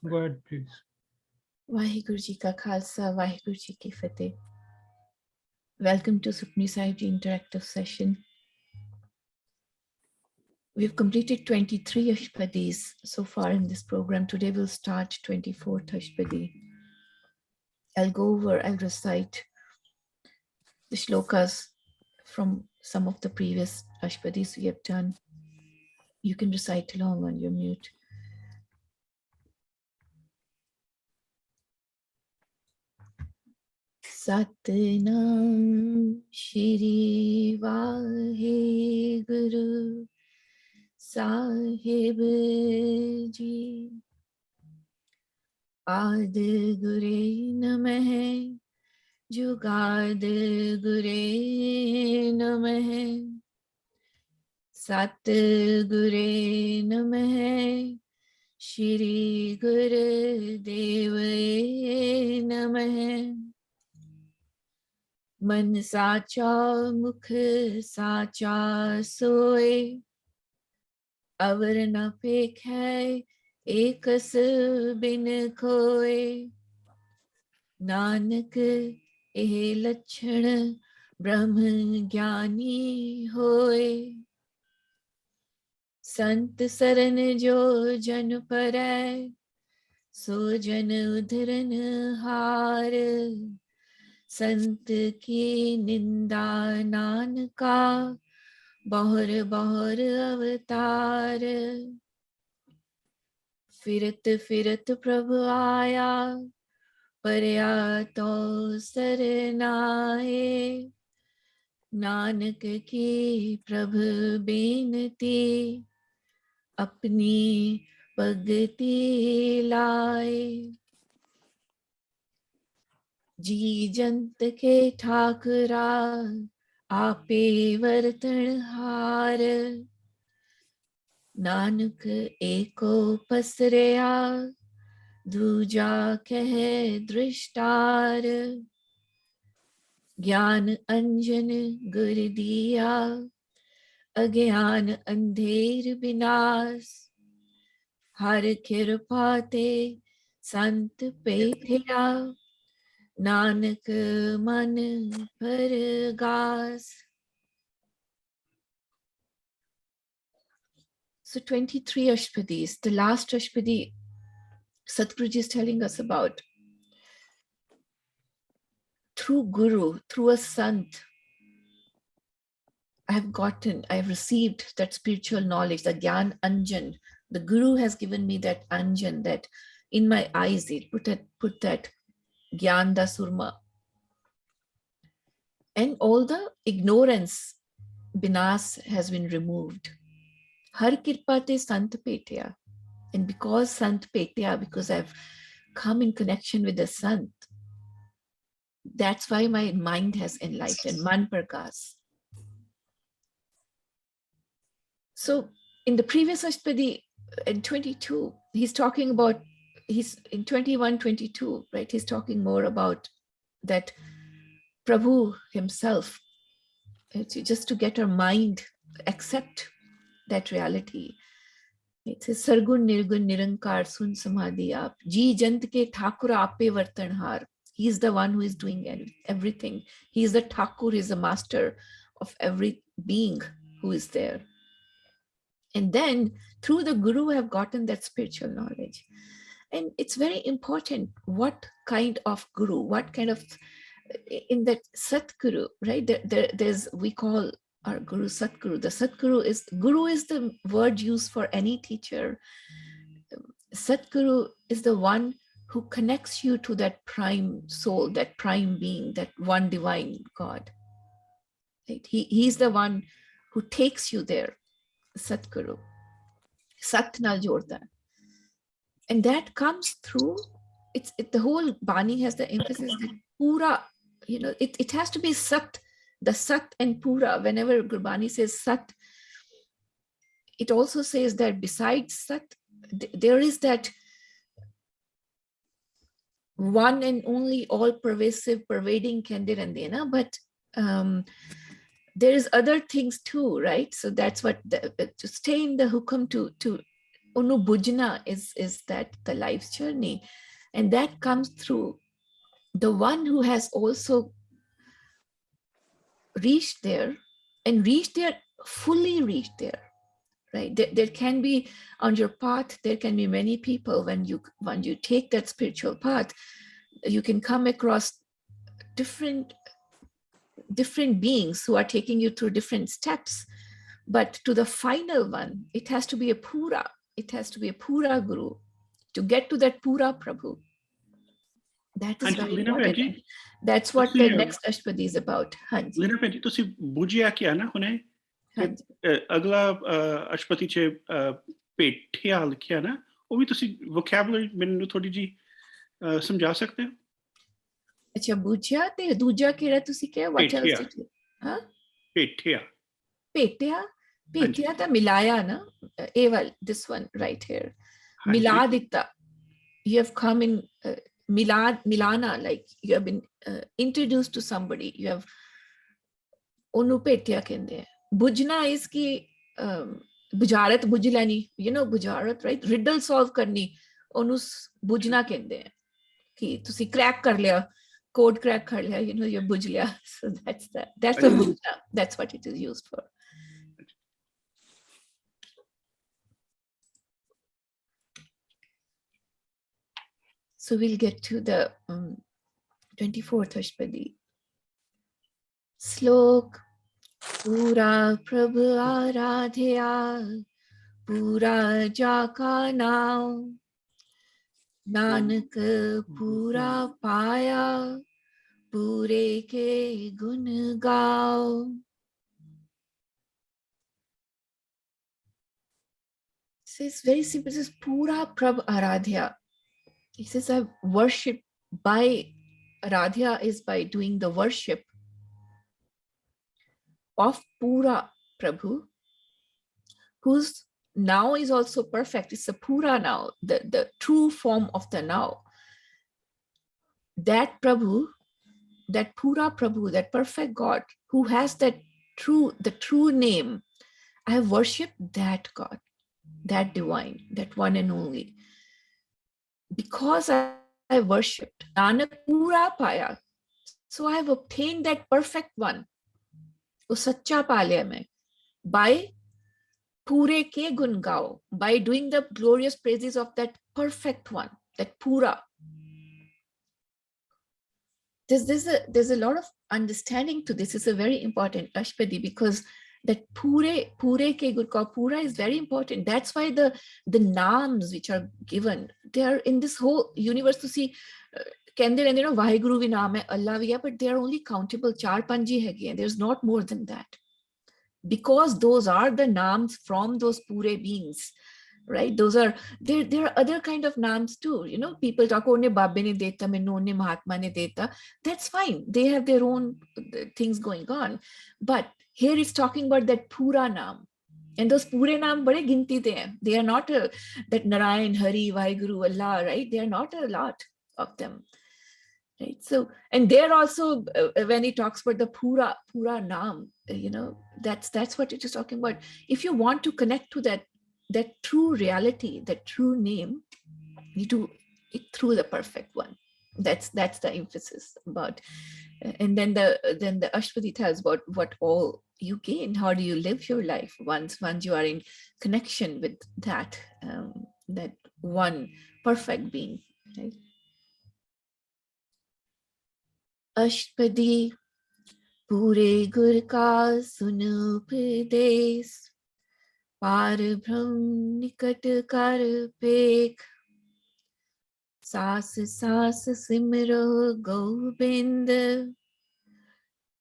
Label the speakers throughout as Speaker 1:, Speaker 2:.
Speaker 1: Go ahead, please.
Speaker 2: Vaheguru Ji Ka Khalsa, Vaheguru Ji Ki Fateh. Welcome to Sukhmani Sahib Ji interactive session. We've completed 23 Ashpadis so far in this program. Today we'll start 24th Ashpadi. I'll recite the shlokas from some of the previous Ashpadis we have done. You can recite along on your mute. Satnam Shri Vaheguru Sahib Ji Adi Gure Namah Jugad Gure Namah Sat Gure Namah Shri Guru Deva Namah Man Sacha Mukh Sacha Soy अवर न पेखै एकस बिन खोए नानक एह लक्षण ब्रह्म ज्ञानी होए संत सरन जो जन परै सो जन उधरन हार संत की निंदा नानका बहुर बहुर अवतार फिरत फिरत प्रभु आया परया तो सरनाए नानक की प्रभु बेनती अपनी भगति लाए जी जंत के ठाकुरा आपे वर्तन हार नानक एको पसरया दूजा कह दृष्टार ज्ञान अंजन गुर दिया अज्ञान अंधेर विनाश हर कृपा ते संत पे थिया नानक मन परगास. So 23 Ashpadis, the last Ashpadi Satguruji is telling us about. Through Guru, through a Sant, I have received that spiritual knowledge, the Gyan Anjan. The Guru has given me that Anjan, that in my eyes, they put that Gyan da Surma. And all the ignorance, binas, has been removed. Har kirpate Sant petya. And because Sant petya, because I've come in connection with the Sant, that's why my mind has enlightened, man prakas. So in the previous Ashtapadi, in 22, he's talking about, he's in 21, 22, right? He's talking more about that Prabhu himself, just to get our mind accept that reality. It says, Sargun Nirgun Nirankar Sun Samadhi Aap, Ji Jant ke Thakur Ape Vartanhar. He's the one who is doing everything. He is the Thakur, he is the master of every being who is there. And then through the Guru, I have gotten that spiritual knowledge. And it's very important what kind of Guru, what kind of, in that Satguru, right? There's, we call our Guru Satguru. The Satguru is, Guru is the word used for any teacher. Satguru is the one who connects you to that prime soul, that prime being, that one divine God. Right? He's the one who takes you there, Satguru. Sat nal jorda. And that comes through, the whole Bani has the emphasis that Pura, it has to be Sat, the Sat and Pura. Whenever Gurbani says Sat, it also says that besides Sat, there is that one and only all-pervasive, pervading candid andena, but there is other things too, right? So that's what, to stay in the hukum, to Onubhujna is that the life's journey. And that comes through the one who has also reached there, and fully reached there, right? There can be on your path, there can be many people. When you take that spiritual path, you can come across different beings who are taking you through different steps. But to the final one, it has to be a pura. It has to be a pura guru to get to that pura Prabhu. That is very important. And that's what the next Ashtapadi is about. Hanji.
Speaker 1: Lina Bhai, ਤੁਸੀਂ ਬੁਝਿਆ ਕਿਹਾ ਨਾ ਹੁਣੇ ਤੇ ਅਗਲਾ ਅਸ਼ਟਪਦੀ ਚ ਪੇਠਿਆ ਲਿਖਿਆ ਨਾ, ਉਹ ਵੀ ਤੁਸੀਂ ਵੋਕੈਬਲਰੀ ਮੈਨੂੰ ਥੋੜੀ ਜੀ ਸਮਝਾ ਸਕਦੇ ਹੋ?
Speaker 2: ਅੱਛਾ, ਬੁਝਿਆ ਤੇ ਦੂਜਾ ਕਿਹੜਾ ਤੁਸੀਂ ਕਿਹਾ? ਵਾਟ ਐਲਸ ਡਿਡ ਯੂ? ਹਾਂ, ਪੇਠਿਆ ਤਾਂ ਮਿਲਾਇਆ ਨਾ, ਇਹ ਵਾਲ ਦਿਸ ਵਨ ਰਾਈਟ ਹੇਅਰ, ਮਿਲਾ ਦਿੱਤਾ. You have come in milana, like you have been introduced to somebody. You have onu petya kende. Bujna is ki bujarat bujlani, you know bujarat, right? Riddle solve karni, onu bujna kende ki tusi crack kar liya, code crack kar liya, you know, you bujh liya. So that's the bujna. That's what it is used for. So we'll get to the 24th Ashtapadi. Slok Pura Prabhu Aradhya Pura Jaka Now Nanak Pura Paya Pure Ke Gun Gao. So it's very simple. This is Pura Prabhu Aradhya. He says, I worship by Aradhya is by doing the worship of Pura Prabhu, whose now is also perfect. It's a Pura now, the true form of the now. That Prabhu, that Pura Prabhu, that perfect God, who has the true name, I have worshipped that God, that divine, that one and only. Because I worshipped Nanak Pura Paya, so I have obtained that perfect one. वो सच्चा पा लिया मैं by पूरे के गुण गाओ, by doing the glorious praises of that perfect one, that Pura. There's a lot of understanding to this. It's a very important Ashtapadi because that pure ke gur ka pura is very important. That's why the names which are given, they are in this whole universe. To see ਕਹਿੰਦੇ ਰਹਿੰਦੇ ਨਾ ਵਾਹਿਗੁਰੂ ਵੀ ਨਾਮ ਹੈ, ਅੱਲਾ ਵੀ ਹੈ, but they are only countable, 4-5 ਹੀ ਹੈਗੇ ਆ. There's not more than that, because those are the names from those pure beings, right? Those are there are other kind of names too, you know. People talk onne babbe ne deta, mainu onne mahatma ne deta. That's fine, they have their own things going on, but here it's talking about that pura naam. And those pure naam bade ginti de hain. They are not that Narayan, Hari, Vaheguru, Allah, right? They are not a lot of them, right? So, and there also when he talks about the pura naam, you know, that's what it is talking about. If you want to connect to that true reality, that true name, you do it through the perfect one. That's the emphasis about. And then the Ashtapadi tells about what all you gain. How do you live your life once you are in connection with that that one perfect being, right? Ashtapadi Pure Gur ka sun upadesh, Par Brahm nikat kar pek, Saas saas simro Gobind,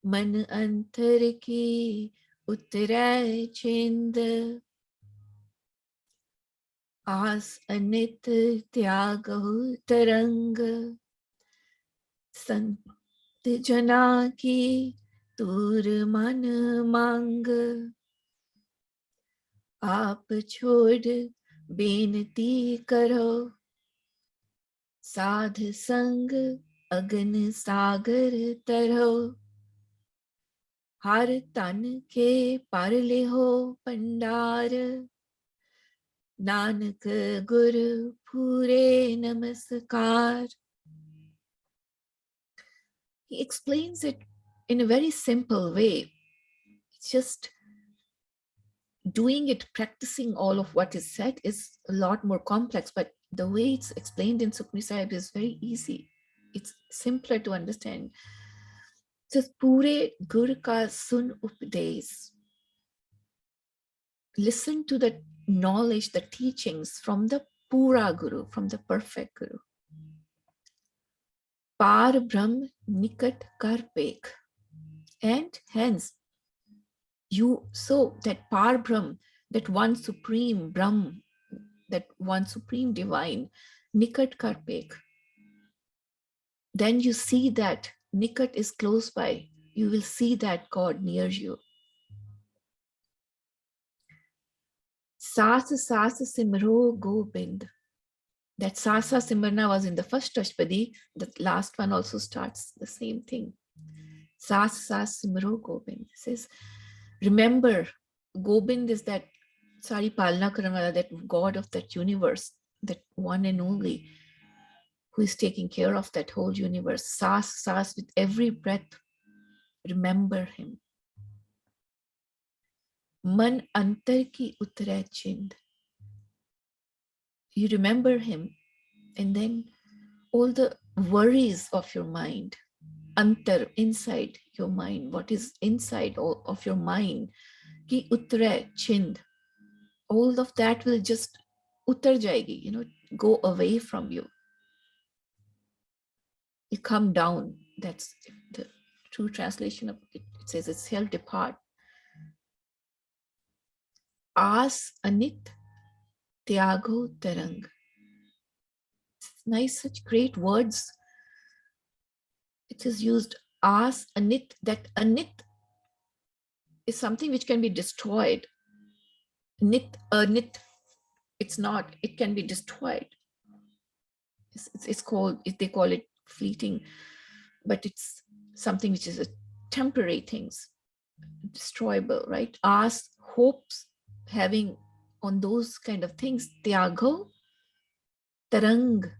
Speaker 2: Man antar ki utre chind, Aas anit tyag tarang, Sant जना की दूर मन मांग, आप छोड़ बेनती करो, साध संग अगन सागर तरो, हर तन के पर ले हो Pandar, Nanak Guru Pure Namaskar. He explains it in a very simple way. It's just doing it, practicing all of what is said is a lot more complex, but the way it's explained in Sukhmani Sahib is very easy. It's simpler to understand. It says, Pure Gur ka sun updes. Listen to the knowledge, the teachings from the Pura Guru, from the perfect Guru. Par Brahm Nikat Karpek. And hence, so that Par Brahm, that one supreme Brahm, that one supreme divine, Nikat Karpek, then you see that Nikat is close by. You will see that God near you. Sasa Sasa Simro Gobind. That Sasa Simrana was in the first Ashtapadi. The last one also starts the same thing. Sasa Sasa Simro Gobind. It says, remember, Gobind is that Sari Palna Karamala, that God of that universe, that one and only, who is taking care of that whole universe. Sas, with every breath, remember him. Man antar ki utare chind. You remember him, and then all the worries of your mind, antar, inside your mind, what is inside of your mind, ki utare chind, all of that will just utar jayegi, go away from you. You come down. That's the true translation of it. It says it shall depart. As anit tyago tarang. Nice, such great words. It is used as anit, that anit is something which can be destroyed. Nit, it's not, it can be destroyed. It's called, they call it fleeting, but it's something which is a temporary things, destroyable, right? As hopes, having on those kind of things, tyago, tarang.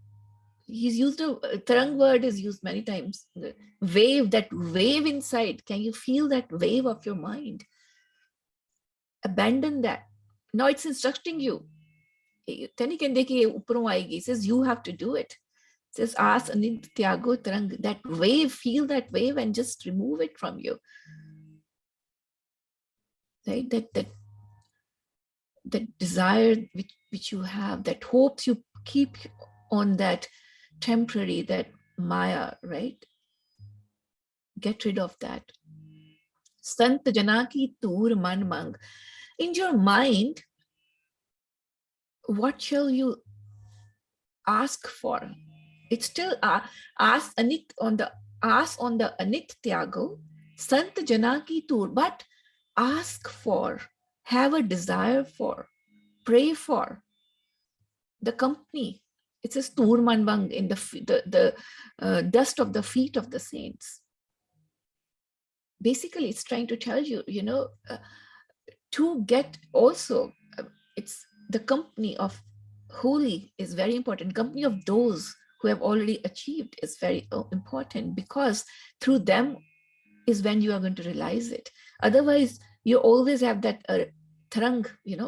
Speaker 2: He's used a tarang word is used many times. The wave, that wave inside. Can you feel that wave of your mind? Abandon that. Now it's instructing you. It says you have to do it. It says as anint tyago tarang. That wave, feel that wave and just remove it from you. Right? That desire which you have, that hopes you keep on that temporary, that maya, right? Get rid of that. Sant janaki tur man mang. In your mind, what shall you ask for? It's still ask anit on the anit tyago, Sant janaki tur, but ask for, have a desire for, pray for the company. It says tur man mang, in the dust of the feet of the saints. Basically, it's trying to tell you, to get also, it's the company of holy is very important. Company of those who have already achieved is very important, because through them is when you are going to realize it. Otherwise, you always have that tarang,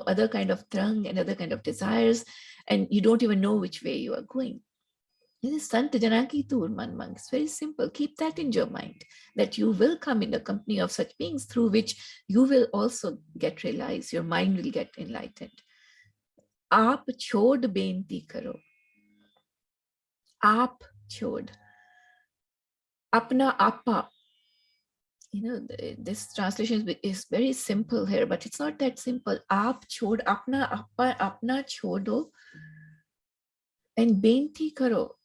Speaker 2: other kind of tarang and other kind of desires, and you don't even know which way you are going. Sant janaki tur man mang. It's very simple. Keep that in your mind, that you will come in the company of such beings through which you will also get realized. Your mind will get enlightened. Aap chod benti karo. Aap chod. Apna appa. This translation is very simple here, but it's not that simple. Aap chod, apna appa, apna chodo, and benti karo.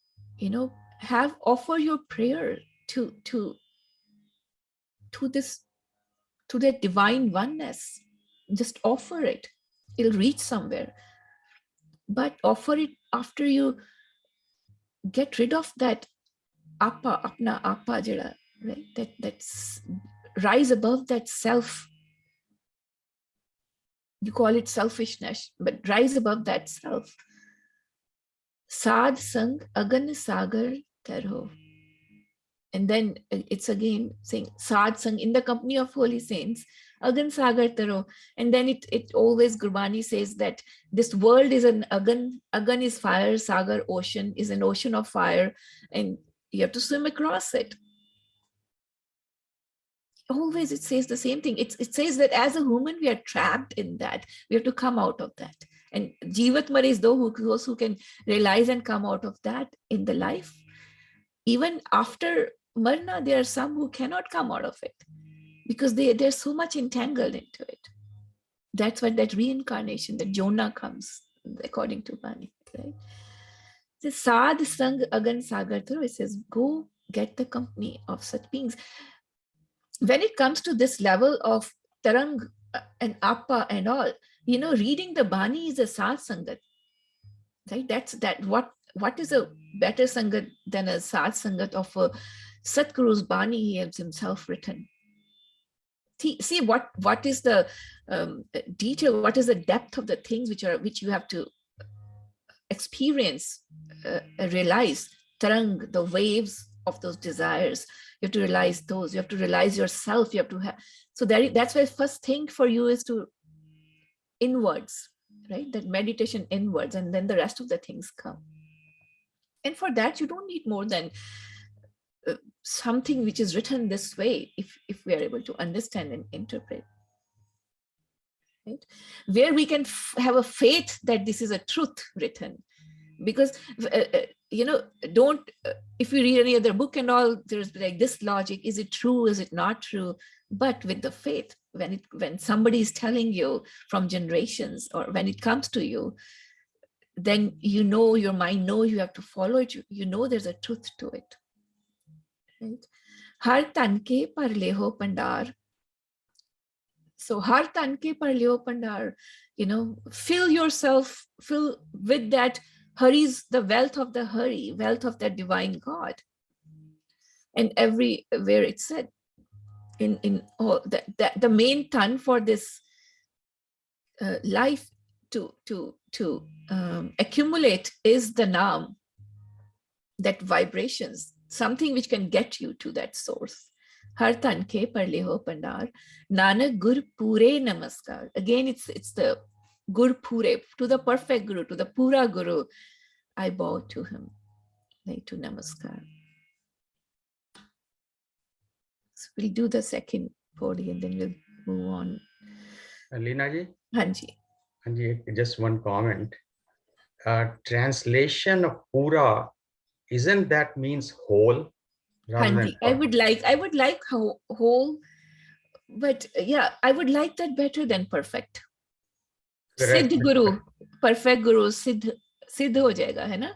Speaker 2: Offer your prayer to that divine oneness. Just offer it. It'll reach somewhere. But offer it after you get rid of that appa, apna appa jada, right? That's rise above that self. You call it selfishness, but rise above that self. Sad sang agan sagar taro. And then it's again saying sad sang in the company of holy saints, agan sagar taro. And then it always, Gurbani says that this world is an agan is fire, sagar, ocean, is an ocean of fire, and you have to swim across it. Always it says the same thing. It says that as a human, we are trapped in that. We have to come out of that. And Jivat Mare is those who can realize and come out of that in the life. Even after Marna, there are some who cannot come out of it because they're so much entangled into it. That's what that reincarnation, that Jonah comes, according to Bani. Right? The Sad Sang Agan Sagar, it says, go get the company of such beings. When it comes to this level of Tarang and Appa and all, reading the Bani is a Sad Sangat. Right? What is a better Sangat than a Sad Sangat of a Satguru's Bani he has himself written? See what is the detail, what is the depth of the things which you have to experience, realize, Tarang, the waves of those desires. You have to realize those. You have to realize yourself. You have to have. So that's why first thing for you is to inwards, right? That meditation inwards, and then the rest of the things come. And for that, you don't need more than something which is written this way, if we are able to understand and interpret. Right? Where we can have a faith that this is a truth written. Because if we read any other book and all, there's like this logic, is it true, is it not true? But with the faith, when somebody is telling you from generations, or when it comes to you, then your mind knows you have to follow it. You know there's a truth to it. Right? Har tanke par leho pandar. So har tanke par leho pandar, fill with that. Hari is the wealth of the Hari, wealth of that divine God. And everywhere it said, in all the main ton for this life to accumulate is the Naam, that vibrations, something which can get you to that source. Har tanke par leho pandar, Nanak Gur Pure Namaskar. Again, it's the Gur Pure, to the perfect Guru, to the Pura Guru, I bow to him, like to Namaskar. So we'll do the second podi and then we'll move on.
Speaker 3: Leena ji?
Speaker 2: Hanji.
Speaker 3: Hanji, just one comment. Translation of Pura, isn't that means whole?
Speaker 2: Hanji, I would like whole, but yeah, I would like that better than perfect.
Speaker 3: Correct.
Speaker 2: Siddh Guru, perfect Guru, Siddh ho jayega, hai na?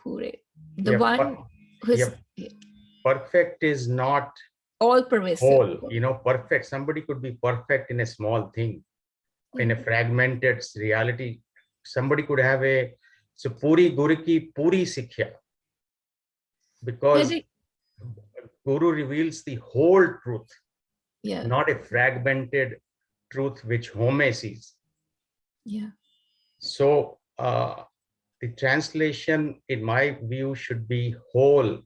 Speaker 2: Pure. The one who is
Speaker 3: perfect is not
Speaker 2: all pervasive.
Speaker 3: Whole, perfect. Somebody could be perfect in a small thing, in a fragmented reality. Somebody could have so puri Guru ki puri sikhya, because Guru reveals the whole truth, not a fragmented truth which home sees.
Speaker 2: Yeah.
Speaker 3: So the translation, in my view, should be whole,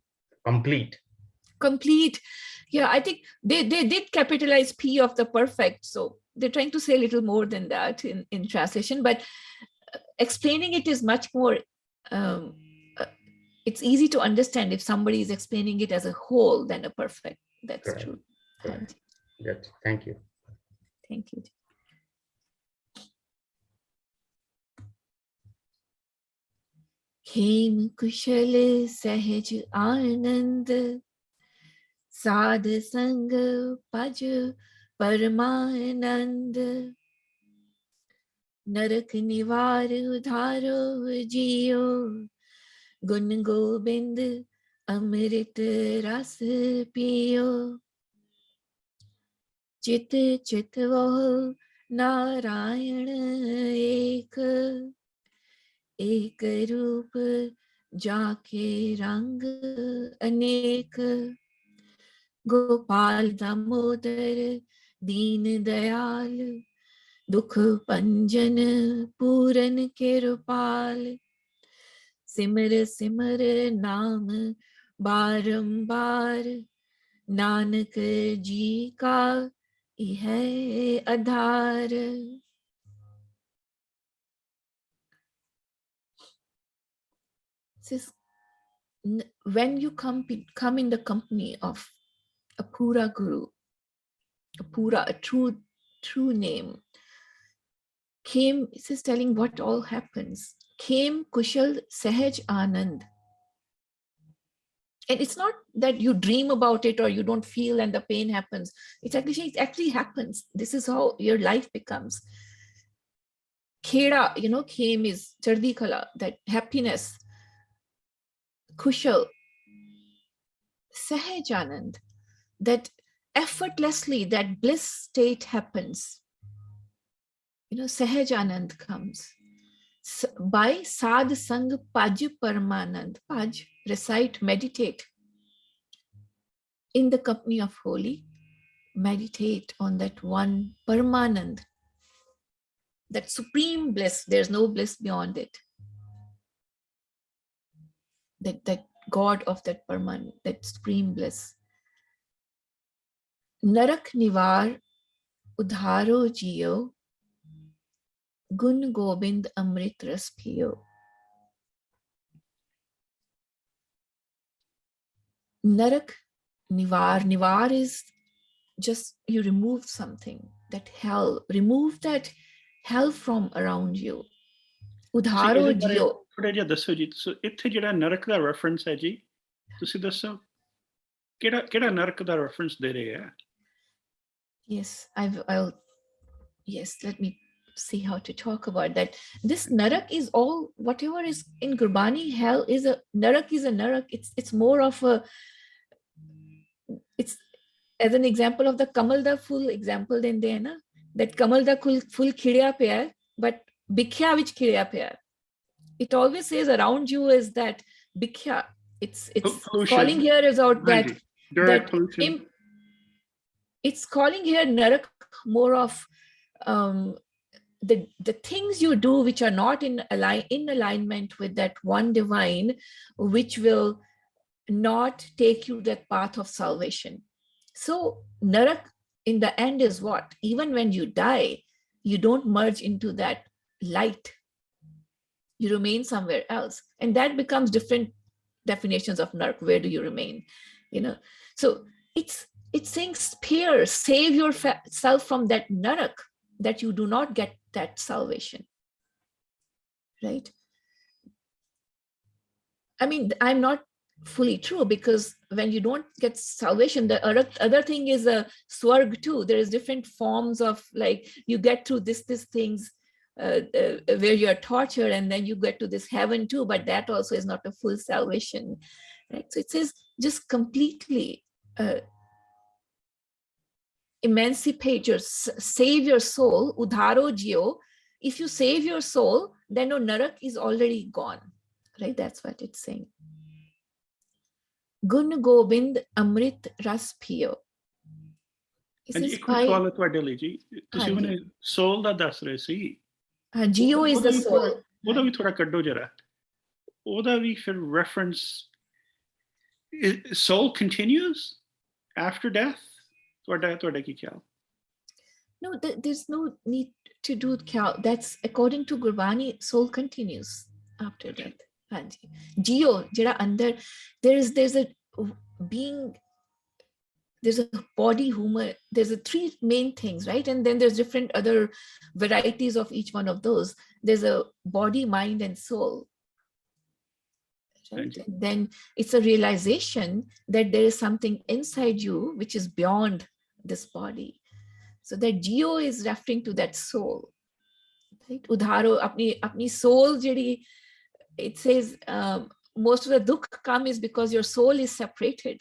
Speaker 3: complete.
Speaker 2: Yeah, I think they did capitalize P of the perfect, so they're trying to say a little more than that in translation, but explaining it is much more, it's easy to understand if somebody is explaining it as a whole than a perfect. That's correct. True.
Speaker 3: Correct. Good. Thank you.
Speaker 2: Thank you. Khem kushal sahaj anand, Sad sang paj paramanand, Narak nivar udharo jiyo, Gun gobind amrit ras piyo, Chit chit voh narayan ek roop jaake rang anek, Gopal Damodar Deen Dayal Dukh Panjan Puran Kirpal. Simar Simar Naam Barambar. Nanak ji ka hai Adhar. Says, when you come in the company of a Pura Guru, a true name, came, this is telling what all happens. Came Kushal Sahaj Anand. And it's not that you dream about it or you don't feel and the pain happens. It actually happens. This is how your life becomes. Kheda, came is Chardi Kala, that happiness. Kushal, Sahaj Anand, that effortlessly that bliss state happens. Sahaj Anand comes. By Sad Sang Paj Paramanand. Paj, recite, meditate. In the company of holy, meditate on that one Paramanand. That supreme bliss, there's no bliss beyond it. That God of that Paramanand, that supreme bliss. Narak Nivar Udharo Jiyo. Gun Gobind Amrit Ras Piyo. Narak Nivar is just you remove something, that hell, remove that hell from around you. Udharo Jiyo.
Speaker 1: ਥੋੜਾ ਜਿਹਾ ਦੱਸੋ ਜੀ, ਸੋ ਇੱਥੇ ਜਿਹੜਾ ਨਰਕ ਦਾ reference ਹੈ ਜੀ, ਤੁਸੀਂ ਦੱਸੋ ਕਿਹੜਾ ਨਰਕ ਦਾ ਰੈਫਰੈਂਸ ਦੇ ਰਹੇ ਆ?
Speaker 2: Yes, let me see how to talk about that. This narak is all, whatever is in Gurbani, hell is a narak. It's more of a, it's as an example of the kamal da full example in there, na? That kamal da full khidya pe hai, but bikhya which khidya pe hai. It always says around you is that bikhya. It's
Speaker 1: pollution.
Speaker 2: Calling here is out that
Speaker 1: direct pollution.
Speaker 2: It's calling here narak more of the things you do which are not in alignment with that one divine, which will not take you that path of salvation. So narak in the end is what? Even when you die, you don't merge into that light. You remain somewhere else. And that becomes different definitions of narak. Where do you remain? So it's saying spare, save yourself from that narak, that you do not get that salvation, right? I mean, I'm not fully true, because when you don't get salvation, the other thing is a swarg too. There is different forms of, like, you get through these things where you are tortured, and then you get to this heaven too, but that also is not a full salvation, right? So it says just completely emancipate save your soul, udharo jiyo. If you save your soul, then no narak is already gone, right? That's what it's saying. Gun Gobind Amrit Ras Piyo.
Speaker 1: ਹਾਂਜੀ, ਇੱਕ ਸਵਾਲ ਹੈ ਤੁਹਾਡੇ ਲਈ ਜੀ, ਤੁਸੀਂ ਉਹਨੇ ਸੋਲ ਦਾ ਦੱਸ ਰਹੇ ਸੀ।
Speaker 2: ਹਾਂ, ਜੀਓ ਇਜ਼ ਦ ਸੋਲ।
Speaker 1: ਉਹਦਾ ਵੀ ਥੋੜਾ ਕੱਢੋ ਜਰਾ, ਉਹਦਾ ਵੀ ਫਿਰ reference, soul continues after death? ਤੁਹਾਡਾ ਕੀ ਖਿਆਲ?
Speaker 2: No, there's no need to do khyaal. That's according to Gurbani, soul continues after death. Hanji. Jio, jada andar, there's a being, there's a body, humor, there's a three main things, right? And then there's different other varieties of each one of those. There's a body, mind, and soul. Right? And then it's a realization that there is something inside you which is beyond this body. So that Jio is referring to that soul. Right? Udharo, apni soul jedi, it says most of the dukh come is because your soul is separated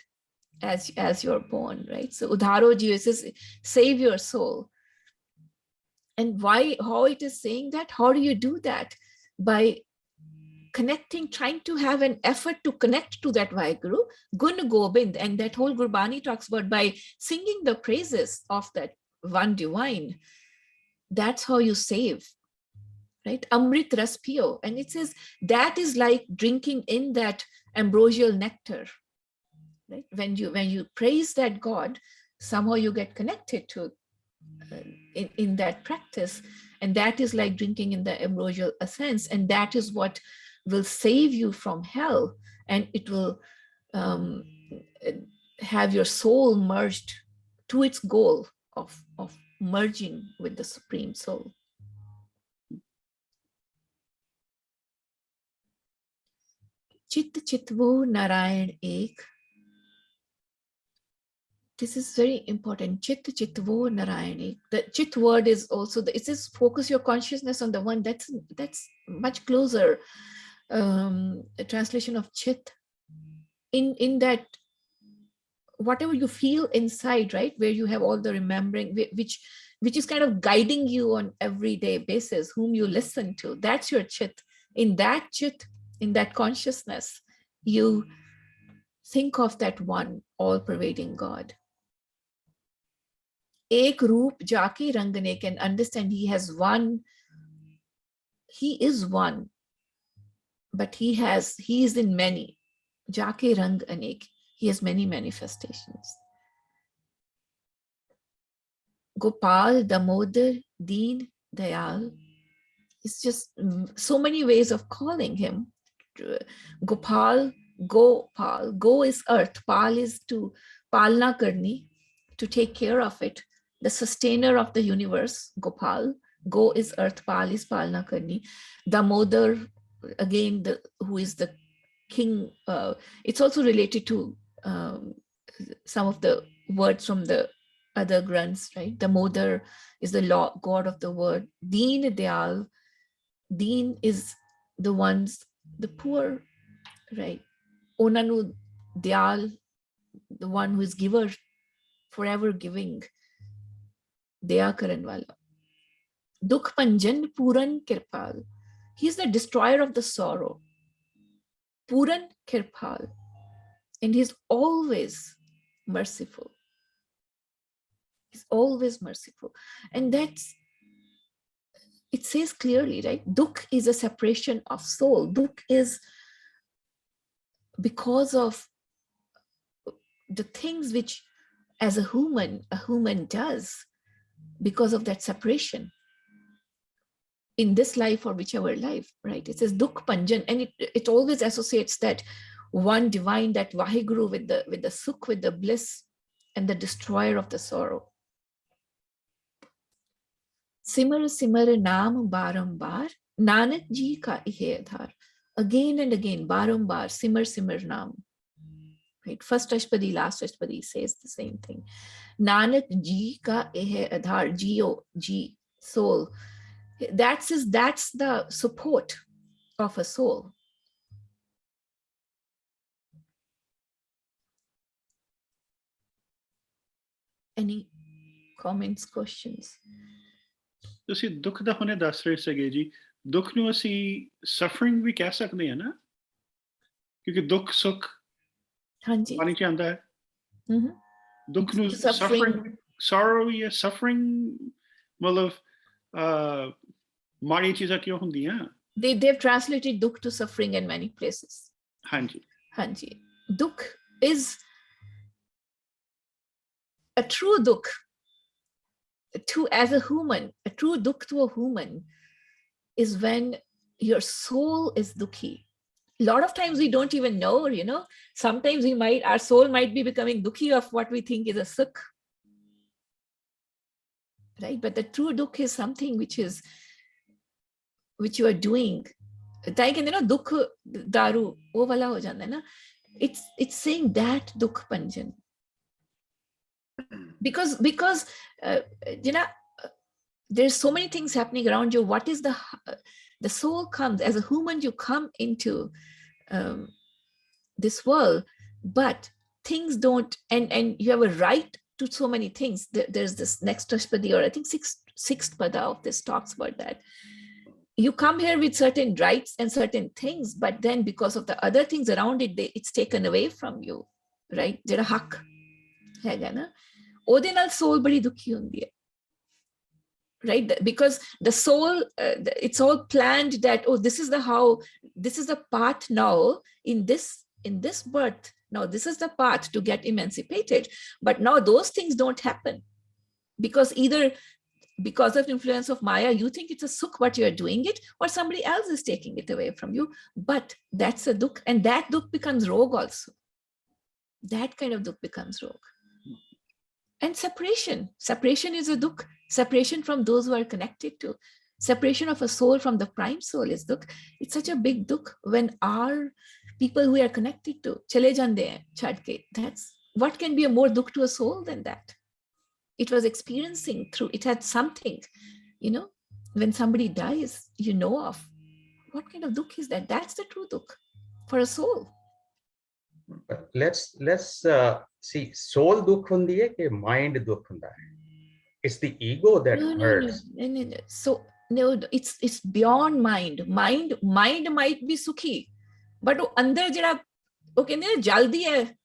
Speaker 2: as you're born, right? So udharo Jio, it says save your soul. And how it is saying that? How do you do that? By connecting, trying to have an effort to connect to that Vaheguru, Gun Gobind, and that whole Gurbani talks about by singing the praises of that one divine. That's how you save, right? Amrit ras piyo. And it says that is like drinking in that ambrosial nectar, right? When you praise that God, somehow you get connected to in that practice, and that is like drinking in the ambrosial essence, and that is what will save you from hell, and it will have your soul merged to its goal of merging with the Supreme Soul. Chit chitvo Narayan ek. This is very important. Chit chitvo Narayan ek. The chit word is also, it says focus your consciousness on the one. That's much closer. A translation of chit. In that, whatever you feel inside, right, where you have all the remembering, which is kind of guiding you on everyday basis, whom you listen to, that's your chit. In that chit, in that consciousness, you think of that one all-pervading God. Ek roop jaki rangane, can understand he has one, he is one, but he is in many. Jake rang anek, he has many manifestations. Gopal, Damodar, Deen, Dayal. It's just so many ways of calling him. Gopal, Gopal, Go is earth, Pal is to palna karni, to take care of it. The sustainer of the universe, Gopal. Go is earth, Pal is palna karni. Damodar, again, who is the king. It's also related to some of the words from the other grunts, right? Damodar is the god of the word. Deen Dayal, Deen is the ones, the poor, right? Onanu Dayal, the one who is giver, forever giving. Daya karan wala. Dukh Panjan Puran Kirpal. He is the destroyer of the sorrow. Puran Kirpal. And he's always merciful. He's always merciful. And that's, it says clearly, right? Dukh is a separation of soul. Dukh is because of the things which as a human does, because of that separation in this life or whichever life, right? It says Dukh Panjan, and it always associates that one divine, that Vaheguru with the Sukh, with the bliss, and the destroyer of the sorrow. Simar simar naam barambar, Nanak ji ka ihe adhar. Again and again, barambar, simar simar naam. Right? First Ashpadi, last Ashpadi says the same thing. Nanak ji ka ihe adhar, Jio, ji, soul. That's the support of a soul. Any comments, questions?
Speaker 1: ਤੁਸੀਂ ਦੁੱਖ ਦਾ ਹੁਣੇ ਦੱਸ ਰਹੇ ਸੀਗੇ ਜੀ, ਦੁੱਖ ਨੂੰ ਅਸੀਂ ਸਫਰਿੰਗ ਵੀ ਕਹਿ ਸਕਦੇ ਹਾਂ ਨਾ, ਕਿਉਂਕਿ ਦੁੱਖ ਸੁੱਖ
Speaker 2: ਹਾਂਜੀ
Speaker 1: ਪਾਣੀ ਚ ਆਉਂਦਾ ਹੈ। ਦੁੱਖ ਨੂੰ ਸਫਰਿੰਗ, sorrow ਵੀ ਹੈ, ਸਫਰਿੰਗ ਮਤਲਬ ਮਾੜੀ ਚੀਜ਼ਾਂ ਕਿਉਂ ਹੁੰਦੀਆਂ?
Speaker 2: They've translated dukh to suffering in many places.
Speaker 1: ਹਾਂਜੀ
Speaker 2: ਹਾਂਜੀ. Dukh is a true dukh as a human. A true dukh to a human is when your soul is dukhi. A lot of times we don't even know, sometimes our soul might be becoming dukhi of what we think is a sukh, right? But the true dukh is something which you are doing. Dukh daru wo wala ho janda hai na. It's saying that dukh panjan, because there's so many things happening around you. What is the soul comes as a human, you come into this world, but things don't, and you have a right to so many things. There's this next Ashpadi, or I think sixth pada of this talks about that. You come here with certain rights and certain things, but then because of the other things around it, it's taken away from you, right? Jera hak hai na, ode nal soul badi dukhi hundi hai. right? Because the soul, it's all planned that, oh, this is the path now in this birth. Now this is the path to get emancipated. But now those things don't happen because either because of influence of Maya, you think it's a sukh, but you're doing it, or somebody else is taking it away from you. But that's a dukh, and that dukh becomes rog also. That kind of dukh becomes rog. And separation is a dukh. Separation from those who are connected to. Separation of a soul from the prime soul is dukh. It's such a big dukh when our people who are connected to chale jande hain chhad ke. That's what can be a more dukh to a soul than that? It was experiencing through, it had something, when somebody dies, of what kind of dukh is that? That's the true dukh for a soul.
Speaker 3: But let's see, soul dukh hundi hai ke mind dukh hunda hai? It's the ego that hurts.
Speaker 2: No. So no, it's beyond mind. Mind might be sukhi, but वो अंदर जरा वो कहते हैं जल्दी है,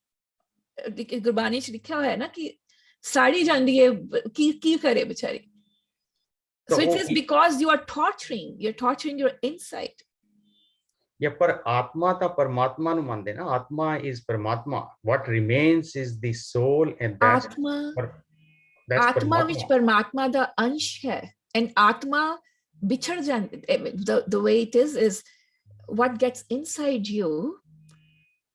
Speaker 2: गुरबानी च लिखा हुआ है ना कि साड़ी जांदी है की करे बेचारी. So it is because you're torturing your insight.
Speaker 3: Yeah, पर आत्मा ता परमात्मा नु मानदे ना. Atma is Paramatma. What remains is the soul, and that's
Speaker 2: Atma which Paramatma the अंश है, and Atma बिछड़ जाते. The way it is what gets inside you.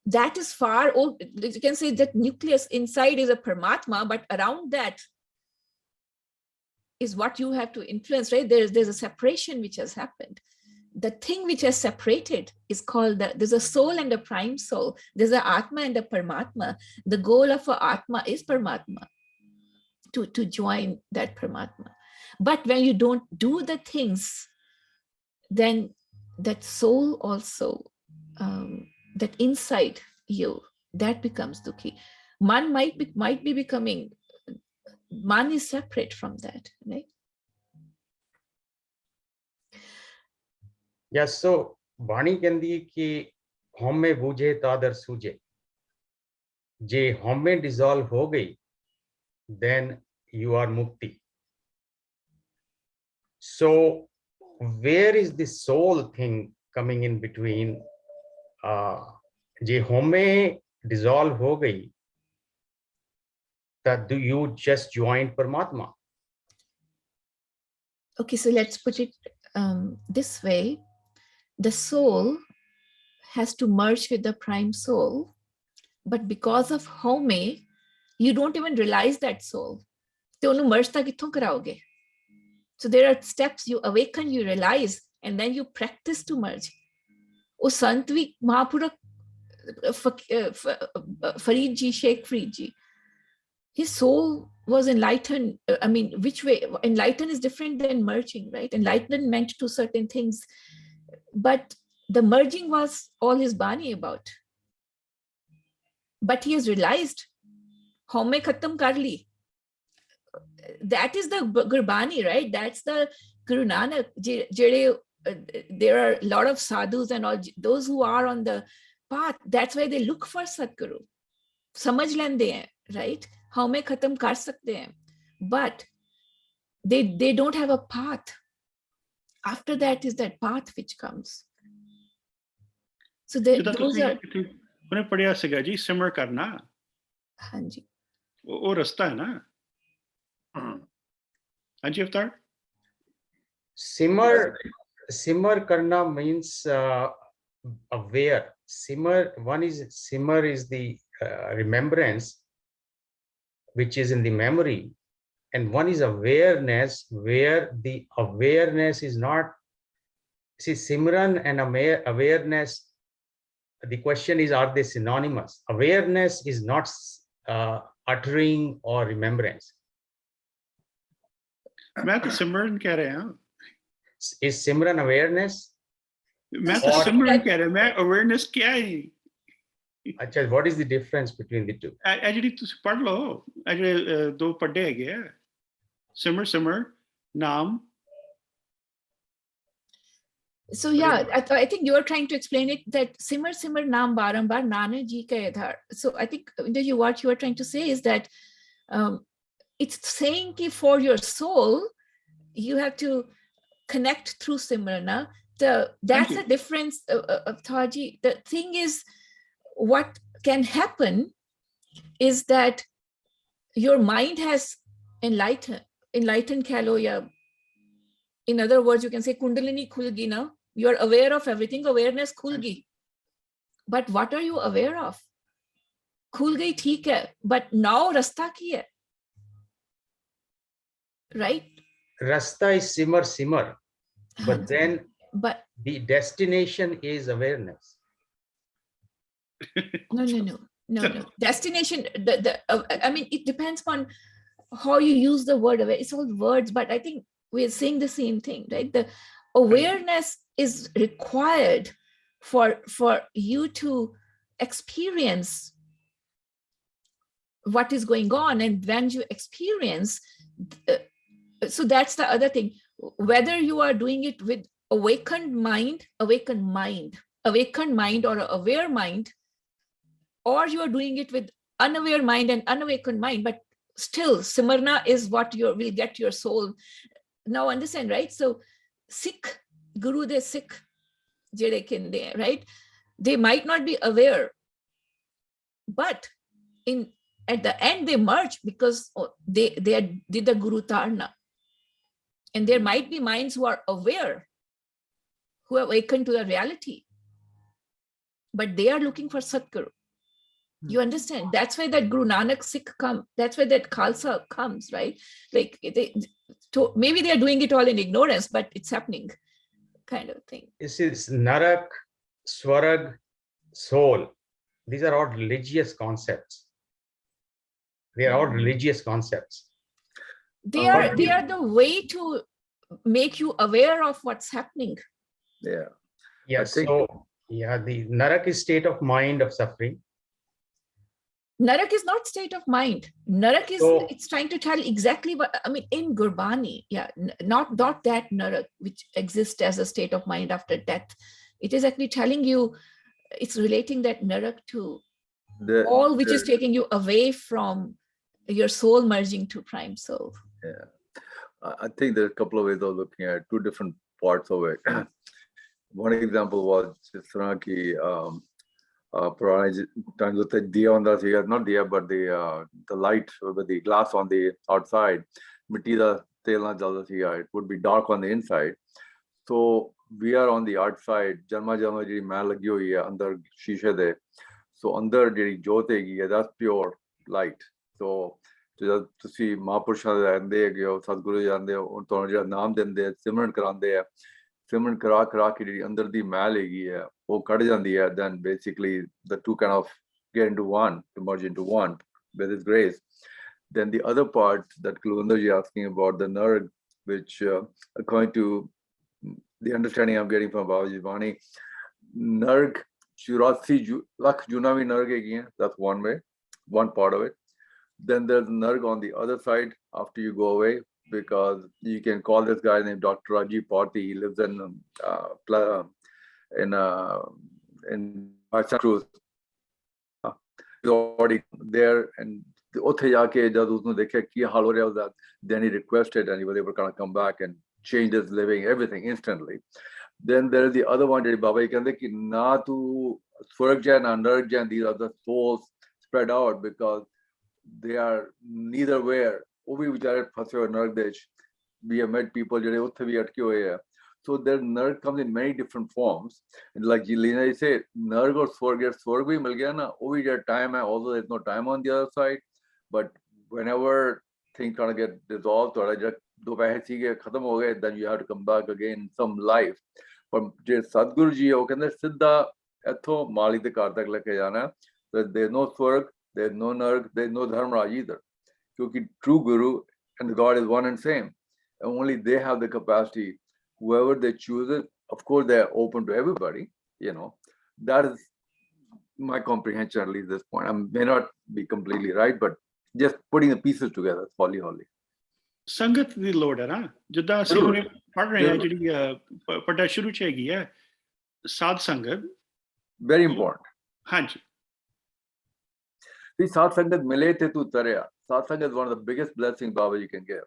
Speaker 2: That is far. Oh, you can say that nucleus inside is a Paramatma, but around that is what you have to influence, right? There's a separation which has happened. The thing which has separated is called there's a soul and a prime soul. There's an Atma and a Paramatma. The goal of a Atma is Paramatma, to join that Paramatma. But when you don't do the things, then that soul also, that inside you, that becomes dukhi. Man might be becoming, man is separate from that, right?
Speaker 3: Yes, so Bani kendi ki homme bujhe tadar suje. Je homme dissolve ho gayi, then you are mukti. So where is the soul thing coming in between? Je homme dissolve ho gayi, that do you just join Paramatma?
Speaker 2: Okay, so let's put it this way. The soul has to merge with the prime soul, but because of home, you don't even realize that soul. So there are steps. You awaken, you realize, and then you practice to merge. Oh, Santvi Mahapura Farid ji, Sheikh Farid ji, his soul was enlightened. I mean, which way? Enlightened is different than merging, right? Enlightenment meant to certain things, but the merging was all his Bani about. But he has realized, Home khatam kar li. That is the Gurbani, right? That's the Guru Nanak. There are a lot of sadhus and all those who are on the path. That's why they look for Satguru. Samajh lende hain, right? Home khatam kar sakte hain. But they don't have a path. After that is that path which comes. So those are.
Speaker 1: उन्हें पढ़िया सिगा जी सिमर करना.
Speaker 2: हाँ जी.
Speaker 1: वो रास्ता है ना. हाँ जी अवतार.
Speaker 3: Simmer karna means aware. Simmer is the remembrance, which is in the memory, and one is awareness, where the awareness is not. See, Simran and awareness. The question is, are they synonymous? Awareness is not uttering or remembrance.
Speaker 1: मैं तो सिमरन कह रहे हैं.
Speaker 3: Is Simran awareness?
Speaker 1: मैं तो सिमरन कह रहा हूं. मैं awareness क्या है?
Speaker 3: अच्छा, what is the difference between the two?
Speaker 1: Actually, तुम पढ़ लो. Actually, दो पढ़े हैं क्या? सिमर नाम.
Speaker 2: So yeah, I think you are trying to explain it that simmer naam barambar Nana ji ka idhar. So I think what you are trying to say is that it's saying ki for your soul, you have to connect through Simrana. That's the difference of Thaji. The thing is, what can happen is that your mind has enlightened Kalo. In other words, you can say Kundalini khulgi na. You're aware of everything, awareness khulgi. But what are you aware of? Khul gayi theek hai, but now rasta ki hai. Right?
Speaker 3: Rasta is simmer, but then the destination is awareness.
Speaker 2: No. Destination, I mean, it depends on how you use the word aware. It's all words, but I think we're saying the same thing, right? The awareness is required for you to experience what is going on. And when you experience, so that's the other thing, whether you are doing it with awakened mind or aware mind, or you are doing it with unaware mind and unawakened mind, but still Simarna is what will get your soul. Now understand, right? So Sikh, Guru de Sikh, right? They might not be aware, but at the end they merge because they did the Guru Tarna. And there might be minds who are aware, who are awakened to the reality, but they are looking for Satguru. You understand? That's why that Guru Nanak Sikh comes. That's why that Khalsa comes, right? Like maybe they are doing it all in ignorance, but it's happening, kind of thing.
Speaker 3: This is Narak, Swarag, soul. These are all religious concepts. They are all religious concepts.
Speaker 2: They are the way to make you aware of what's happening.
Speaker 3: Yeah. So the Narak is state of mind of suffering.
Speaker 2: Narak is not state of mind. Narak is, it's trying to tell exactly what, I mean, in Gurbani, not that Narak, which exists as a state of mind after death. It is actually telling you, it's relating that Narak to all which is taking you away from your soul merging to prime soul.
Speaker 4: Yeah. I think there are a couple of ways of looking at two different parts of it. One example was Ki Purana times with the diya on the, not diya, but the light with the glass on the outside, mitti da tel na jalda siga, it would be dark on the inside. So we are on the outside, janma ji mail lagi hui hai andar shishe de. So andar jehdi jyot hegi, that's pure light. So ਤੁਸੀਂ ਮਹਾਂਪੁਰਸ਼ਾਂ ਦੇ ਰਹਿੰਦੇ ਹੈਗੇ ਹੋ, ਸਤਿਗੁਰੂ ਜਾਂਦੇ ਹੋ, ਤੁਹਾਨੂੰ ਜਿਹੜਾ ਨਾਮ ਦਿੰਦੇ ਆ, ਸਿਮਰਨ ਕਰਾਉਂਦੇ ਆ, ਸਿਮਰਨ ਕਰਾ ਕੇ ਜਿਹੜੀ ਅੰਦਰ ਦੀ ਮੈਲ ਹੈਗੀ ਹੈ ਉਹ ਕੱਢ ਜਾਂਦੀ ਹੈ. Then basically the two kind of get into one, to merge into one with His grace. Then the other part that Kulwinder ji asking about the Narg, which according to the understanding I'm getting from Babaji Vani, Narg 84 lakh juna vi Narg hegi hai. That's one way, one part of it. Then there's Narg on the other side after you go away, because you can call this guy named Dr. Rajiv Parthi. He lives in Santa Cruz. He's already there, and then he requested, and he was able to kind of come back and change his living, everything instantly. Then there is the other one, Baba ki na tu Swarg Jain and Narg Jain, these are the souls spread out, because they are neither where. We have met people so their Narg comes in many different forms. And like Jelena said, Narg or Swarg bhi mil gaya na, we get time, although there's no time on the other side. But whenever things kind of get dissolved, then you have to come back again in some life. But Sadhguru ji, Siddha Etho Mali de Kartak leke jana. There's no Swarg, there's no Narg, there's no Dharmaraj either. Because true Guru and God is one and same. And only they have the capacity. Whoever they choose it, of course, they're open to everybody. That is my comprehension, at least this point. I may not be completely right, but just putting the pieces together, holy.
Speaker 1: ਸੰਗਤ ਦੀ ਲੋੜ ਹੈ ਨਾ, ਜਿੱਦਾਂ ਅਸੀਂ ਹੁਣੇ ਪੜ੍ਹ ਰਹੇ ਹਾਂ, ਜਿਹੜੀ ਪੜ੍ਹਾ ਸ਼ੁਰੂ ਚ ਹੈਗੀ ਹੈ ਸਾਧ ਸੰਗਤ,
Speaker 4: very important.
Speaker 1: ਹਾਂਜੀ,
Speaker 4: see, ਸਾਧ ਸੰਗਤ ਮਿਲੇ ਤੇ ਤੂੰ ਤਰਿਆ. Satsang is one of the biggest blessings Babaji can give.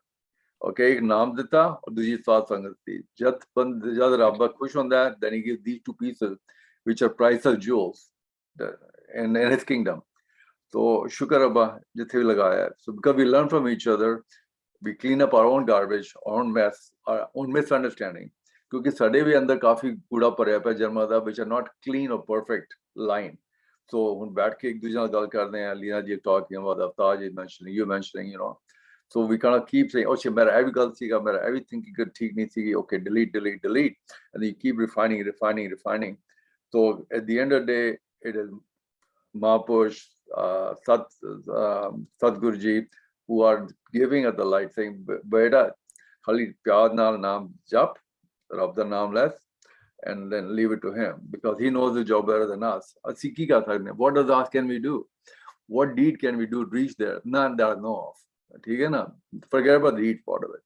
Speaker 4: Okay, एक नाम दिता और दूसरी सात संगत थी. जब रब खुश होता है, then he gives these two pieces which are priceless jewels in his kingdom. So शुक्र रब्बा जिथे भी लगाया है. So because we learn from each other, we clean up our own garbage, our own mess, our own misunderstanding. क्योंकि साडे भी अंदर काफी कूड़ा भरिया पिया जन्मां दा, which are not clean or perfect line. So हुण बैठ के एक दूसरे नाल गल करदे हैं. लीना जी talking about Avtar is mentioning, you mentioning, you know. So we kind of keep saying, oh, मेरा ये भी गलत सीगा, मेरा ये भी thinking ठीक नहीं सीगी. Okay, delete, and then you keep refining. So at the end of the day, it is Mahapurush, Sadhguru ji, who are giving us the light, saying, "Beta, khali pyar naal naam jap, Rab da naam less, and then leave it to him, because he knows the job better than us." Assi ki kar sakde hain? What does ask can we do? What deed can we do to reach there? None that I know of. ठीक है ना? Forget about the deed part of it.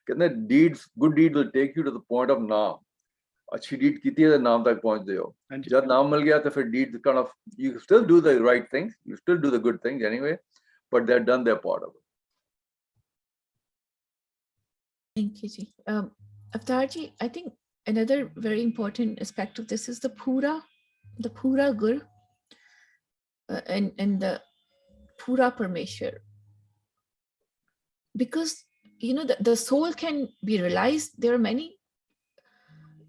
Speaker 4: कहते deeds, good deeds will take you to the point of naam. अच्छी deed की थी नाम तक पहुंचते हो. जब नाम मिल गया तो फिर deed kind of, you still do the right things, you still do the good things anyway, but they're done their part of it.
Speaker 2: Thank you, ji. Avtar ji, I think another very important aspect of this is the Pura Gur and the Pura Parmeshwar. Because, you know, the soul can be realized. There are many.